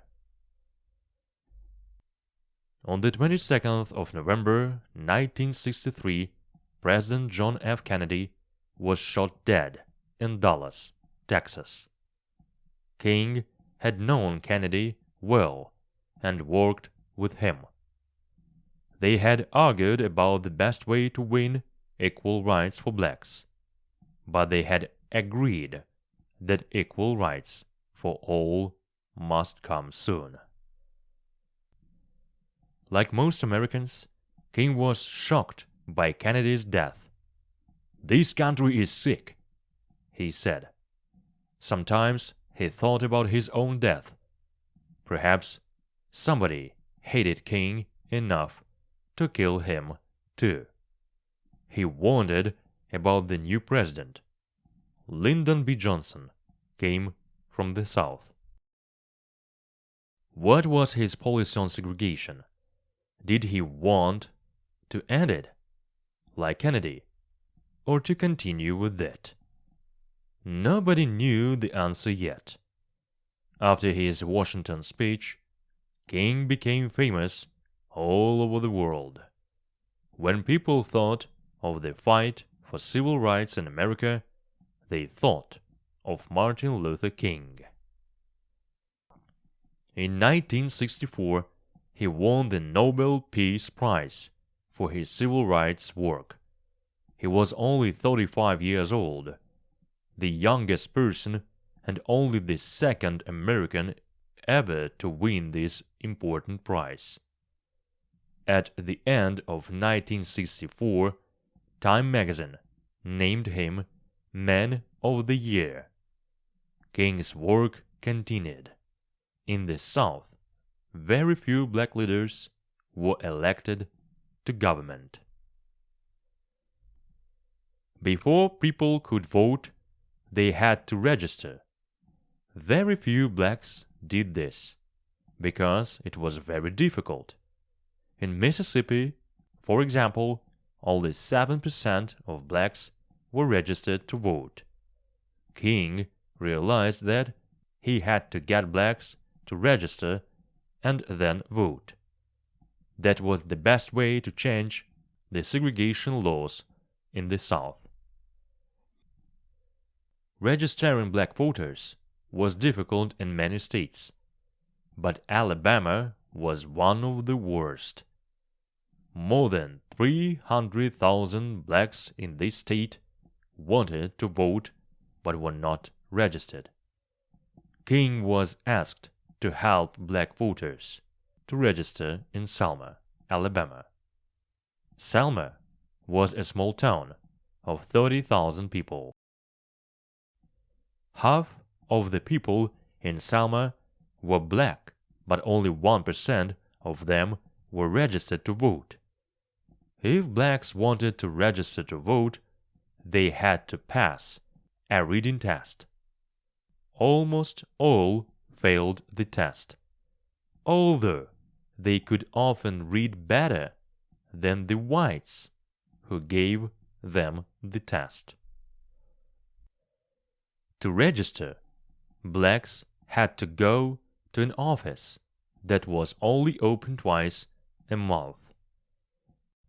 On the 22nd of November 1963, President John F. Kennedy was shot dead in Dallas, Texas. King had known Kennedy well and worked with him. They had argued about the best way to win equal rights for blacks, but they had agreed that equal rights for all must come soon. Like most Americans, King was shocked by Kennedy's death. "This country is sick," he said. Sometimes he thought about his own death. Perhaps somebody hated King enough to kill him too. He wondered about the new president. Lyndon B. Johnson came from the South. What was his policy on segregation? Did he want to end it, like Kennedy, or to continue with it? Nobody knew the answer yet. After his Washington speech, King became famous all over the world. When people thought of the fight for civil rights in America, they thought of Martin Luther King. In 1964, he won the Nobel Peace Prize for his civil rights work. He was only 35 years old, the youngest person and only the second American ever to win this important prize. At the end of 1964, Time magazine named him Man of the Year. King's work continued. In the South, very few black leaders were elected to government. Before people could vote, they had to register. Very few blacks did this, because it was very difficult. In Mississippi, for example, only 7% of blacks were registered to vote. King realized that he had to get blacks to register and then vote. That was the best way to change the segregation laws in the South. Registering black voters was difficult in many states, but Alabama was one of the worst. More than 300,000 blacks in this state wanted to vote but were not registered. King was asked to help black voters to register in Selma, Alabama. Selma was a small town of 30,000 people. Half of the people in Selma were black, but only 1% of them were registered to vote. If blacks wanted to register to vote, they had to pass a reading test. Almost all failed the test, although they could often read better than the whites who gave them the test. To register, blacks had to go to an office that was only open twice a month.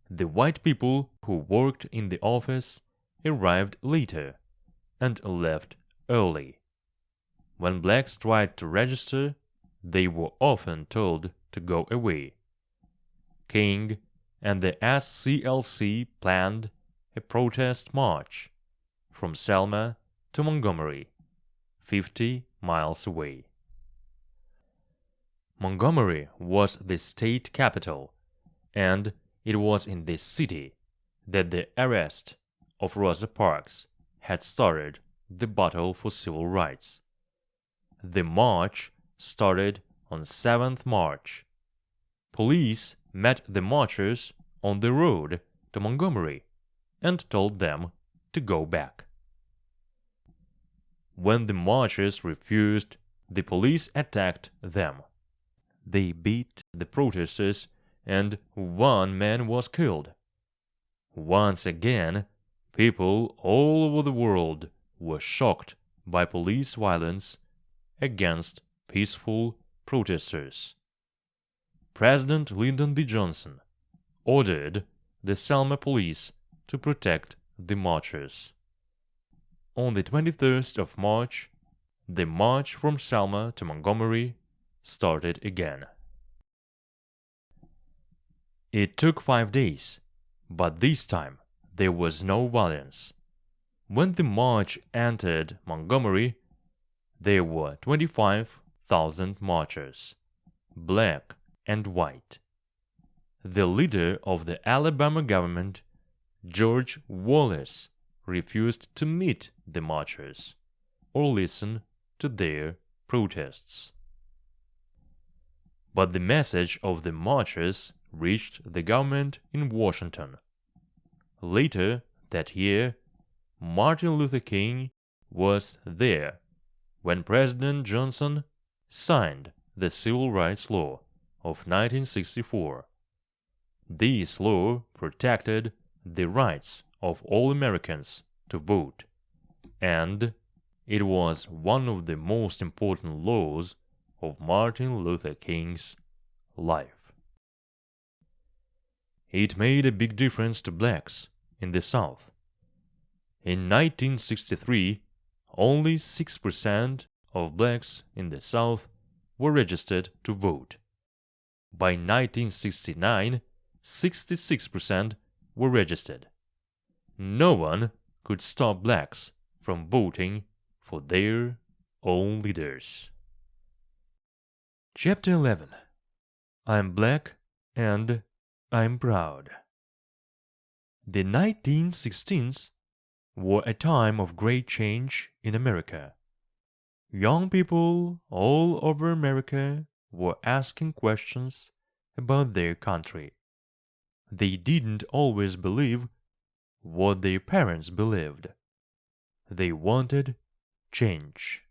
The white people who worked in the office arrived later and left early. When blacks tried to register, they were often told to go away. King and the SCLC planned a protest march from Selma to Montgomery, 50 miles away. Montgomery was the state capital, and it was in this city that the arrest of Rosa Parks had started the battle for civil rights. The march started on 7th March. Police met the marchers on the road to Montgomery and told them to go back. When the marchers refused, the police attacked them. They beat the protesters and one man was killed. Once again, people all over the world were shocked by police violence against peaceful protesters. President Lyndon B. Johnson ordered the Selma police to protect the marchers. On the 23rd of March, the march from Selma to Montgomery started again. It took 5 days, but this time there was no violence. When the march entered Montgomery, there were 25,000 marchers, black and white. The leader of the Alabama government, George Wallace, refused to meet the marchers or listen to their protests. But the message of the marchers reached the government in Washington. Later that year, Martin Luther King was there when President Johnson signed the Civil Rights Law of 1964. This law protected the rights of all Americans to vote, and it was one of the most important laws of Martin Luther King's life. It made a big difference to blacks in the South. In 1963, only 6% of blacks in the South were registered to vote. By 1969, 66% were registered. No one could stop blacks from voting for their own leaders. Chapter 11. I'm Black and I'm Proud. The 1916s were a time of great change in America. Young people all over America were asking questions about their country. They didn't always believe what their parents believed. They wanted change.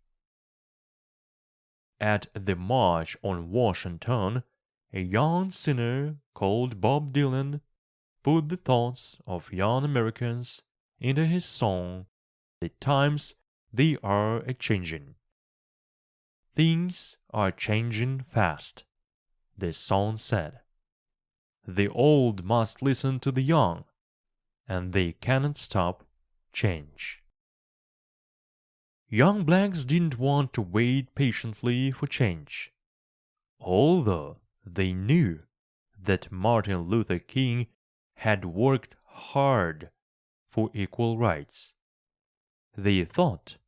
At the March on Washington, a young singer called Bob Dylan put the thoughts of young Americans into his song, "The Times They Are A-Changin'." Things are changing fast, the song said. The old must listen to the young, and they cannot stop change. Young blacks didn't want to wait patiently for change, although they knew that Martin Luther King had worked hard for equal rights. They thought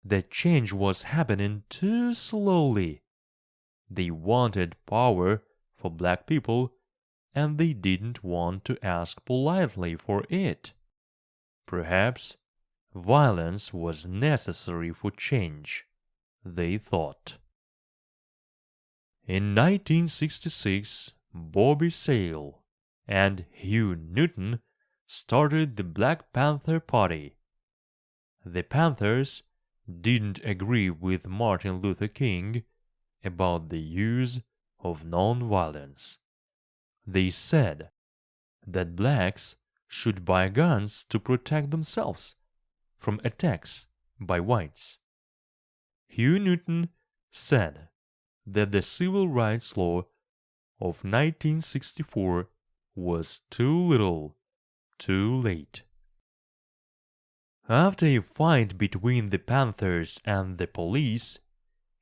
that change was happening too slowly. They wanted power for black people, and they didn't want to ask politely for it. Perhaps violence was necessary for change, they thought. In 1966, Bobby Seale and Hugh Newton started the Black Panther Party. The Panthers didn't agree with Martin Luther King about the use of nonviolence. They said that blacks should buy guns to protect themselves from attacks by whites. Hugh Newton said that the Civil Rights Law of 1964 was too little, too late. After a fight between the Panthers and the police,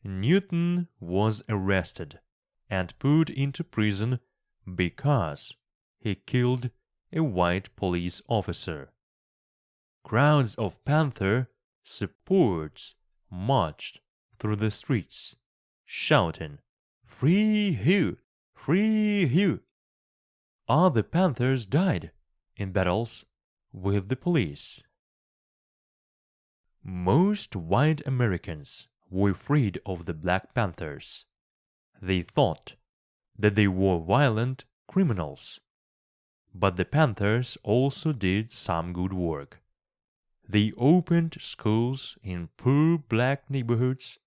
Newton was arrested and put into prison because he killed a white police officer. Crowds of Panther supporters marched through the streets, shouting, "Free Hugh! Free Hugh!" Other Panthers died in battles with the police. Most white Americans were afraid of the Black Panthers. They thought that they were violent criminals. But the Panthers also did some good work. They opened schools in poor black neighborhoods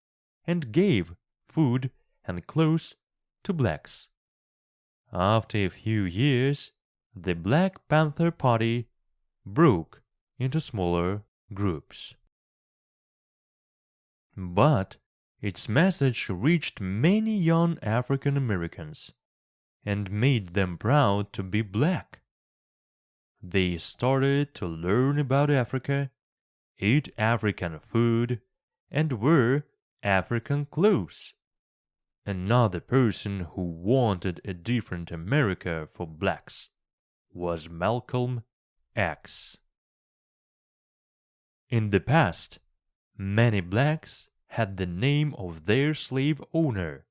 and gave food and clothes to blacks. After a few years, the Black Panther Party broke into smaller groups. But Its message reached many young African Americans and made them proud to be black. They started to learn about Africa, eat African food, and wear African clothes. Another person who wanted a different America for blacks was Malcolm X. In the past, many blacks had the name of their slave owner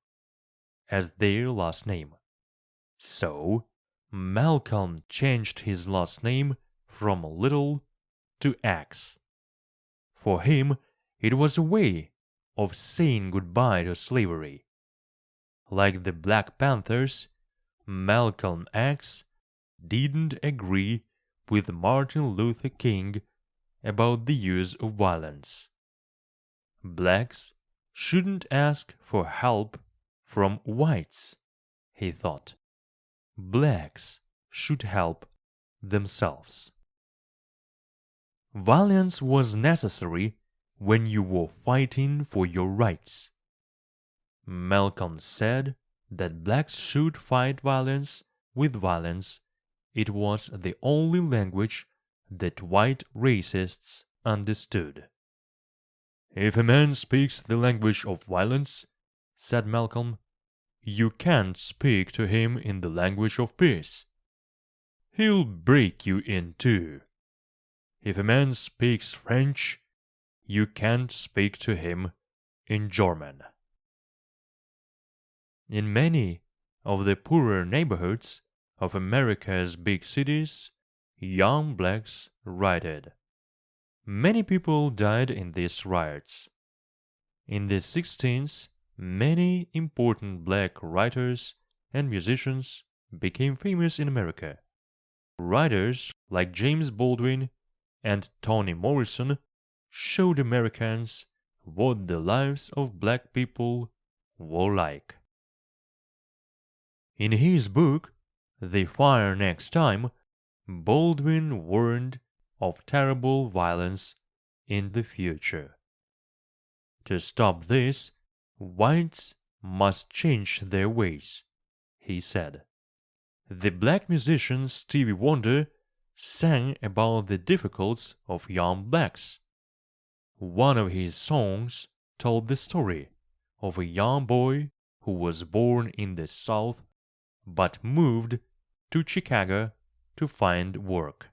as their last name. So, Malcolm changed his last name from Little to X. For him, it was a way of saying goodbye to slavery. Like the Black Panthers, Malcolm X didn't agree with Martin Luther King about the use of violence. Blacks shouldn't ask for help from whites, he thought. Blacks should help themselves. Violence was necessary when you were fighting for your rights. Malcolm said that blacks should fight violence with violence. It was the only language that white racists understood. If a man speaks the language of violence, said Malcolm, you can't speak to him in the language of peace. He'll break you in two. If a man speaks French, you can't speak to him in German. In many of the poorer neighborhoods of America's big cities, young blacks rioted. Many people died in these riots. In the 16th, many important black writers and musicians became famous in America. Writers like James Baldwin and Toni Morrison showed Americans what the lives of black people were like. In his book, The Fire Next Time, Baldwin warned of terrible violence in the future. To stop this, whites must change their ways, he said. The black musician Stevie Wonder sang about the difficulties of young blacks. One of his songs told the story of a young boy who was born in the South but moved to Chicago to find work.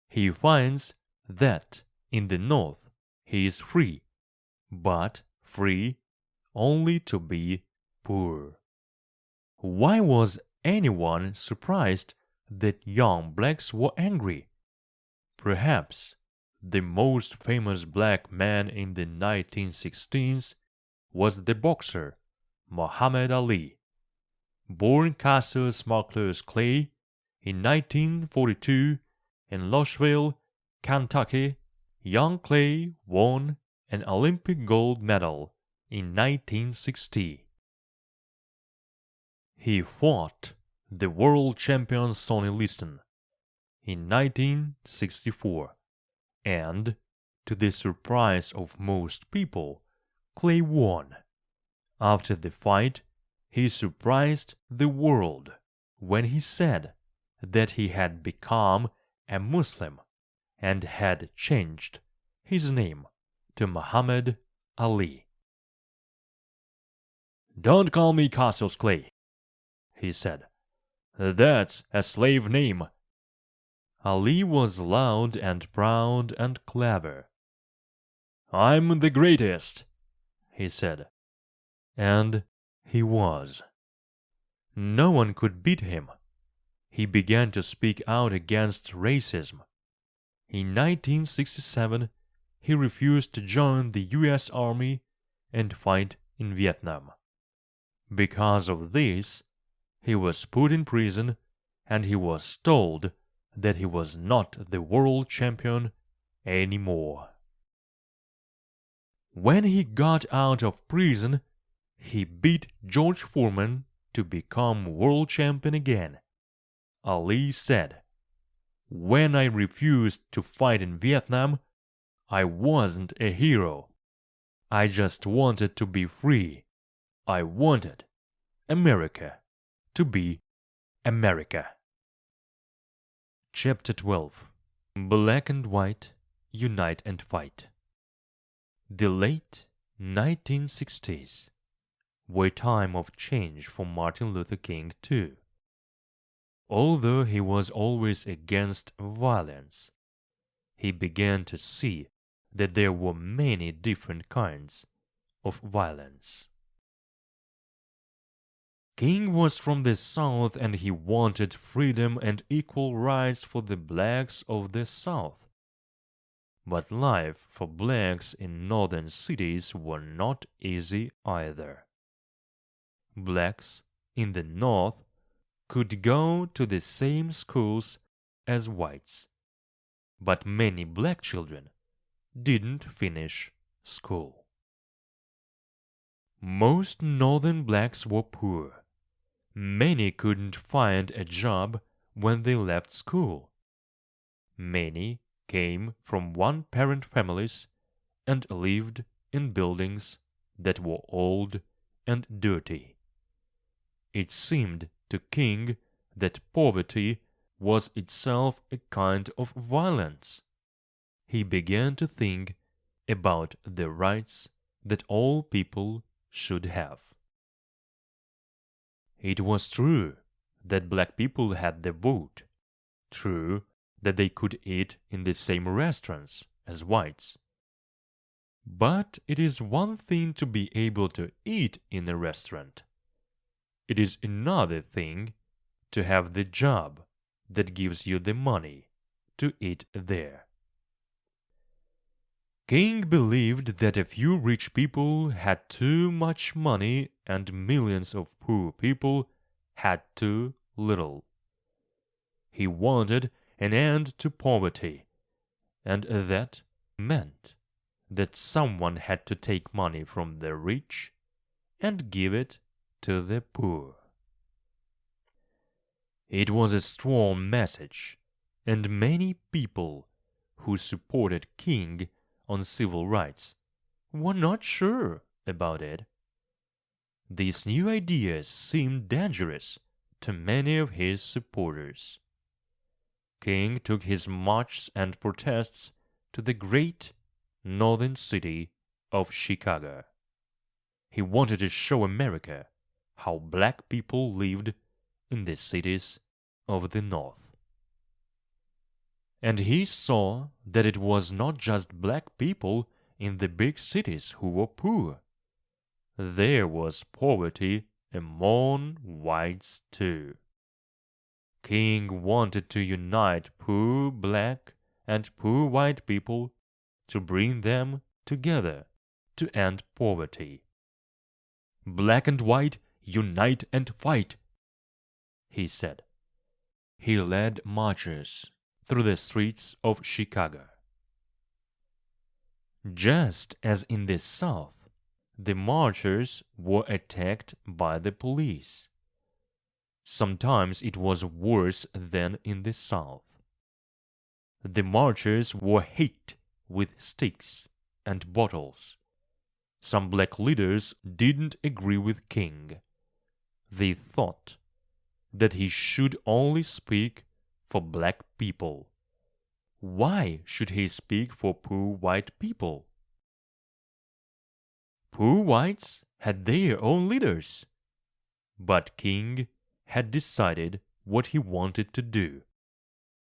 He finds that in the North he is free, but free only to be poor. Why was anyone surprised that young blacks were angry? Perhaps the most famous black man in the 1916s was the boxer Muhammad Ali. Born Cassius Smuggler's Clay in 1942 in Louisville, Kentucky, young Clay won an Olympic gold medal in 1960. He fought the world champion Sonny Liston in 1964, and, to the surprise of most people, Clay won. After the fight, he surprised the world when he said that he had become a Muslim and had changed his name to Muhammad Ali. "Don't call me Cassius Clay," he said. "That's a slave name." Ali was loud and proud and clever. "I'm the greatest," he said. And he was. No one could beat him. He began to speak out against racism. In 1967, he refused to join the U.S. Army and fight in Vietnam. Because of this, he was put in prison and he was told that he was not the world champion anymore. When he got out of prison, he beat George Foreman to become world champion again. Ali said, "When I refused to fight in Vietnam, I wasn't a hero. I just wanted to be free. I wanted America to be America. Chapter 12. Black and White Unite and Fight. The late 1960s were a time of change for Martin Luther King too. Although he was always against violence, he began to see that there were many different kinds of violence. King was from the South and he wanted freedom and equal rights for the blacks of the South. But life for blacks in northern cities was not easy either. Blacks in the North could go to the same schools as whites, but many black children didn't finish school. Most northern blacks were poor. Many couldn't find a job when they left school. Many came from one-parent families and lived in buildings that were old and dirty. It seemed to King that poverty was itself a kind of violence. He began to think about the rights that all people should have. It was true that black people had the vote, true that they could eat in the same restaurants as whites. But it is one thing to be able to eat in a restaurant. It is another thing to have the job that gives you the money to eat there. King believed that a few rich people had too much money and millions of poor people had too little. He wanted an end to poverty, and that meant that someone had to take money from the rich and give it to the poor. It was a strong message, and many people who supported King on civil rights were not sure about it. These new ideas seemed dangerous to many of his supporters. King took his marches and protests to the great northern city of Chicago. He wanted to show America how black people lived in the cities of the North. And he saw that it was not just black people in the big cities who were poor. There was poverty among whites too. King wanted to unite poor black and poor white people to bring them together to end poverty. Black and white, unite and fight, he said. He led marches through the streets of Chicago. Just as in the South, the marchers were attacked by the police. Sometimes it was worse than in the South. The marchers were hit with sticks and bottles. Some black leaders didn't agree with King. They thought that he should only speak for black people. Why should he speak for poor white people? Poor whites had their own leaders. But King had decided what he wanted to do.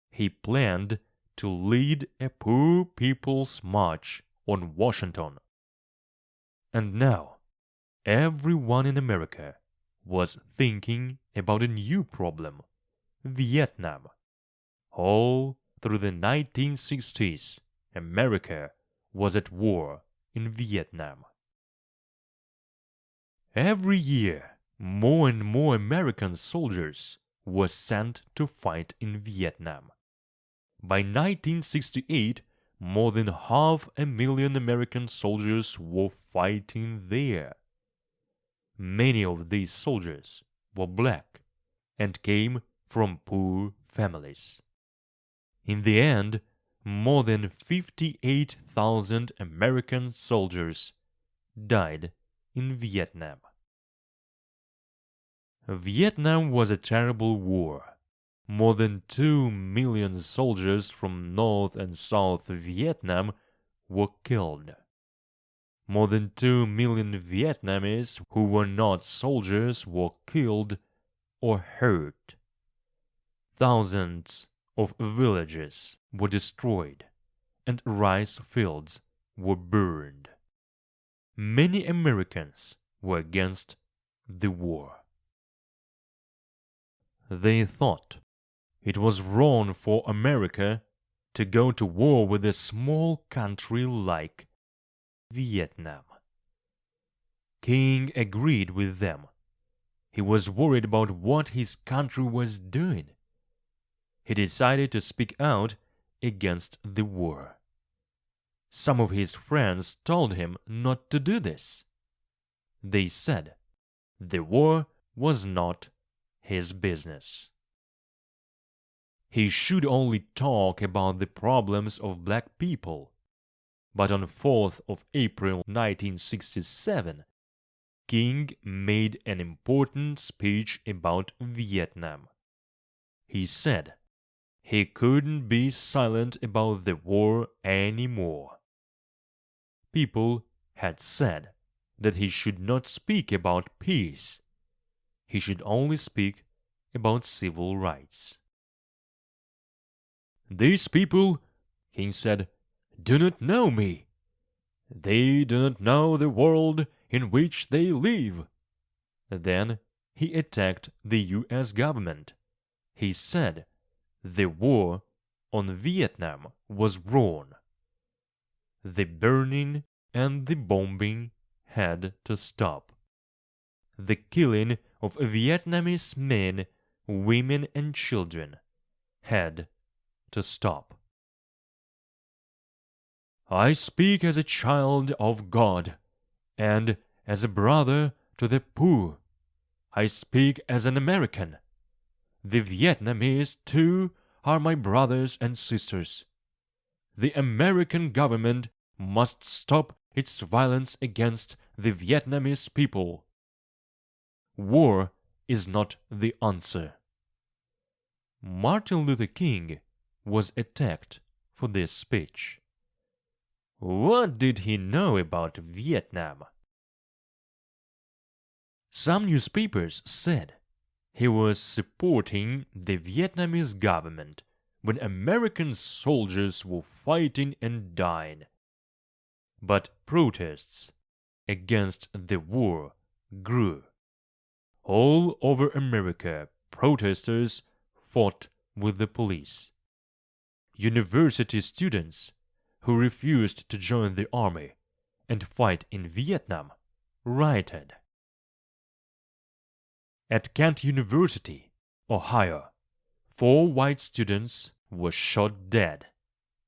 He planned to lead a poor people's march on Washington. And now, everyone in America was thinking about a new problem, Vietnam. All through the 1960s, America was at war in Vietnam. Every year, more and more American soldiers were sent to fight in Vietnam. By 1968, more than 500,000 American soldiers were fighting there. Many of these soldiers were black and came from poor families. In the end, more than 58,000 American soldiers died in Vietnam. Vietnam was a terrible war. More than 2 million soldiers from North and South Vietnam were killed. More than 2 million Vietnamese who were not soldiers were killed or hurt. Thousands of villages were destroyed and rice fields were burned. Many Americans were against the war. They thought it was wrong for America to go to war with a small country like Vietnam. King agreed with them. He was worried about what his country was doing. He decided to speak out against the war. Some of his friends told him not to do this. They said the war was not his business. He should only talk about the problems of black people. But on 4th of April 1967, King made an important speech about Vietnam. He said he couldn't be silent about the war anymore. People had said that he should not speak about peace. He should only speak about civil rights. "These people," King said, "do not know me. They do not know the world in which they live." Then he attacked the U.S. government. He said the war on Vietnam was wrong. The burning and the bombing had to stop. The killing of Vietnamese men, women, and children had to stop. "I speak as a child of God and as a brother to the poor. I speak as an American. The Vietnamese, too, are my brothers and sisters. The American government must stop its violence against the Vietnamese people. War is not the answer." Martin Luther King was attacked for this speech. What did he know about Vietnam? Some newspapers said he was supporting the Vietnamese government when American soldiers were fighting and dying. But protests against the war grew. All over America, protesters fought with the police. University students who refused to join the army and fight in Vietnam rioted. At Kent University, Ohio, 4 white students were shot dead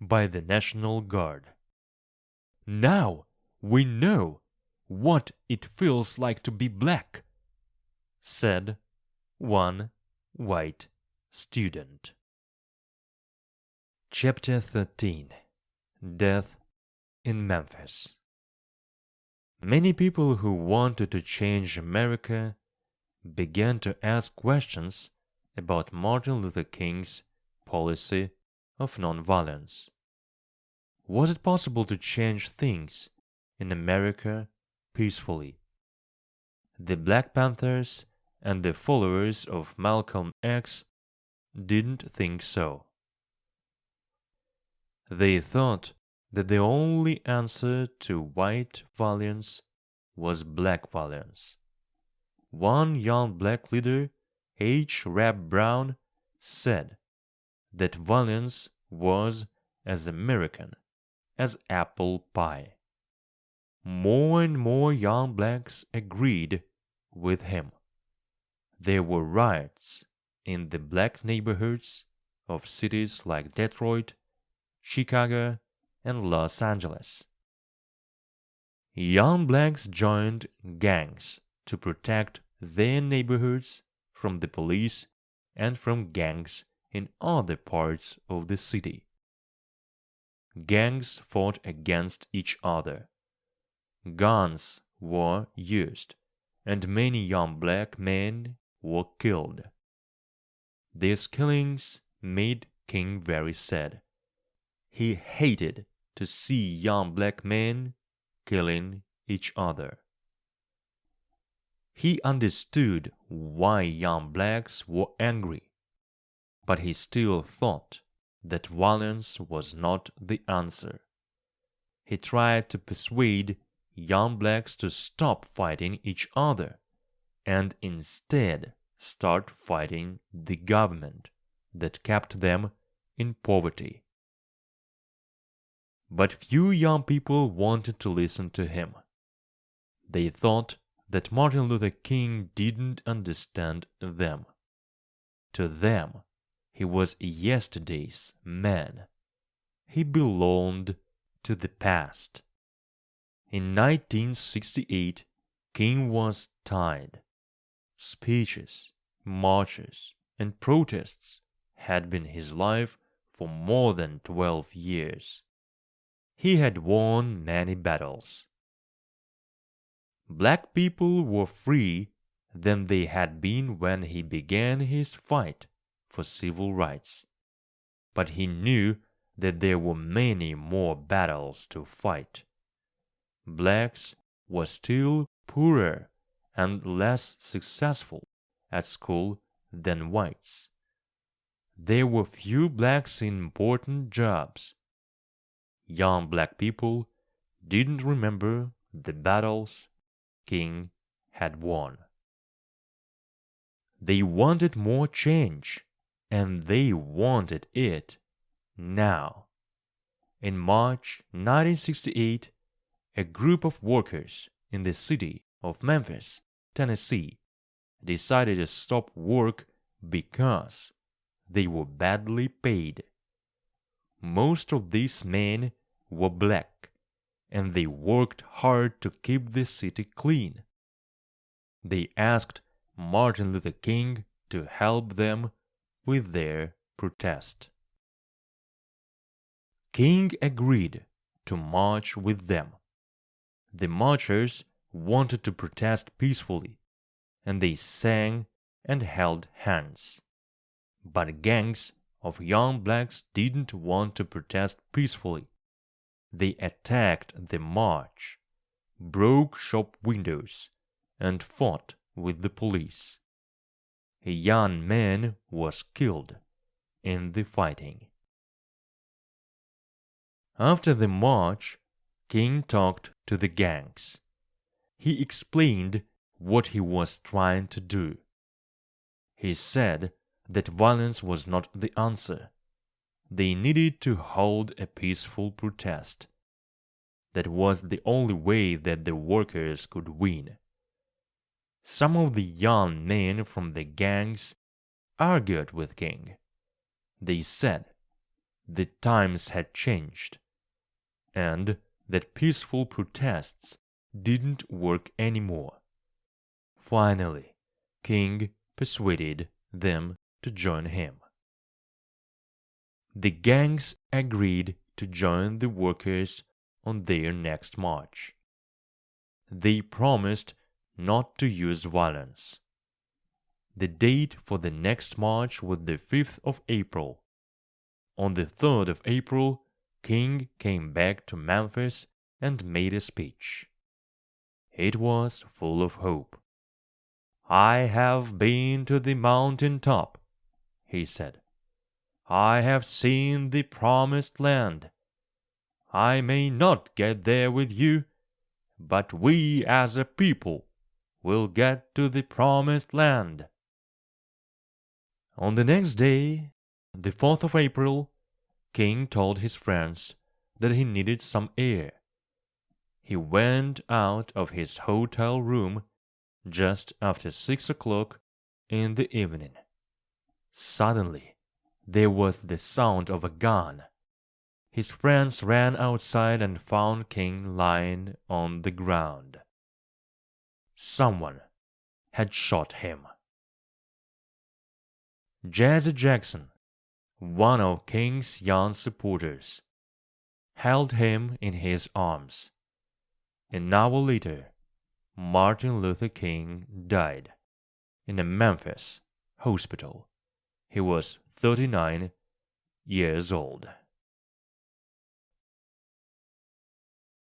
by the National Guard. "Now we know what it feels like to be black," said one white student. Chapter 13. Death in Memphis. Many people who wanted to change America began to ask questions about Martin Luther King's policy of nonviolence. Was it possible to change things in America peacefully? The Black Panthers and the followers of Malcolm X didn't think so. They thought that the only answer to white violence was black violence. One young black leader, H. Rap Brown, said that violence was as American as apple pie. More and more young blacks agreed with him. There were riots in the black neighborhoods of cities like Detroit, Chicago, and Los Angeles. Young blacks joined gangs to protect their neighborhoods from the police and from gangs in other parts of the city. Gangs fought against each other. guns were used, and many young black men were killed. These killings made King very sad. He hated to see young black men killing each other. He understood why young blacks were angry, but he still thought that violence was not the answer. He tried to persuade young blacks to stop fighting each other and instead start fighting the government that kept them in poverty. But few young people wanted to listen to him. They thought that Martin Luther King didn't understand them. To them, he was yesterday's man. He belonged to the past. In 1968, King was tired. Speeches, marches, and protests had been his life for more than 12 years. He had won many battles. Black people were free than they had been when he began his fight for civil rights. But he knew that there were many more battles to fight. Blacks were still poorer and less successful at school than whites. There were few blacks in important jobs. Young black people didn't remember the battles King had won. They wanted more change, and they wanted it now. In March 1968, a group of workers in the city of Memphis, Tennessee, decided to stop work because they were badly paid. Most of these men were black, and they worked hard to keep the city clean. They asked Martin Luther King to help them with their protest. King agreed to march with them. The marchers wanted to protest peacefully, and they sang and held hands. But gangs of young blacks didn't want to protest peacefully. They attacked the march, broke shop windows, and fought with the police. A young man was killed in the fighting. After the march, King talked to the gangs. He explained what he was trying to do. He said that violence was not the answer. They needed to hold a peaceful protest. That was the only way that the workers could win. Some of the young men from the gangs argued with King. They said the times had changed and that peaceful protests didn't work anymore. Finally, King persuaded them to join him. The gangs agreed to join the workers on their next march. They promised not to use violence. The date for the next march was the 5th of April. On the 3rd of April, King came back to Memphis and made a speech. It was full of hope. "I have been to the mountain top," he said. "I have seen the promised land. I may not get there with you, but we as a people will get to the promised land." On the next day, the 4th of April, King told his friends that he needed some air. He went out of his hotel room just after 6 o'clock in the evening. Suddenly, there was the sound of a gun. His friends ran outside and found King lying on the ground. Someone had shot him. Jesse Jackson, one of King's young supporters, held him in his arms. An hour later, Martin Luther King died in a Memphis hospital. He was 39 years old.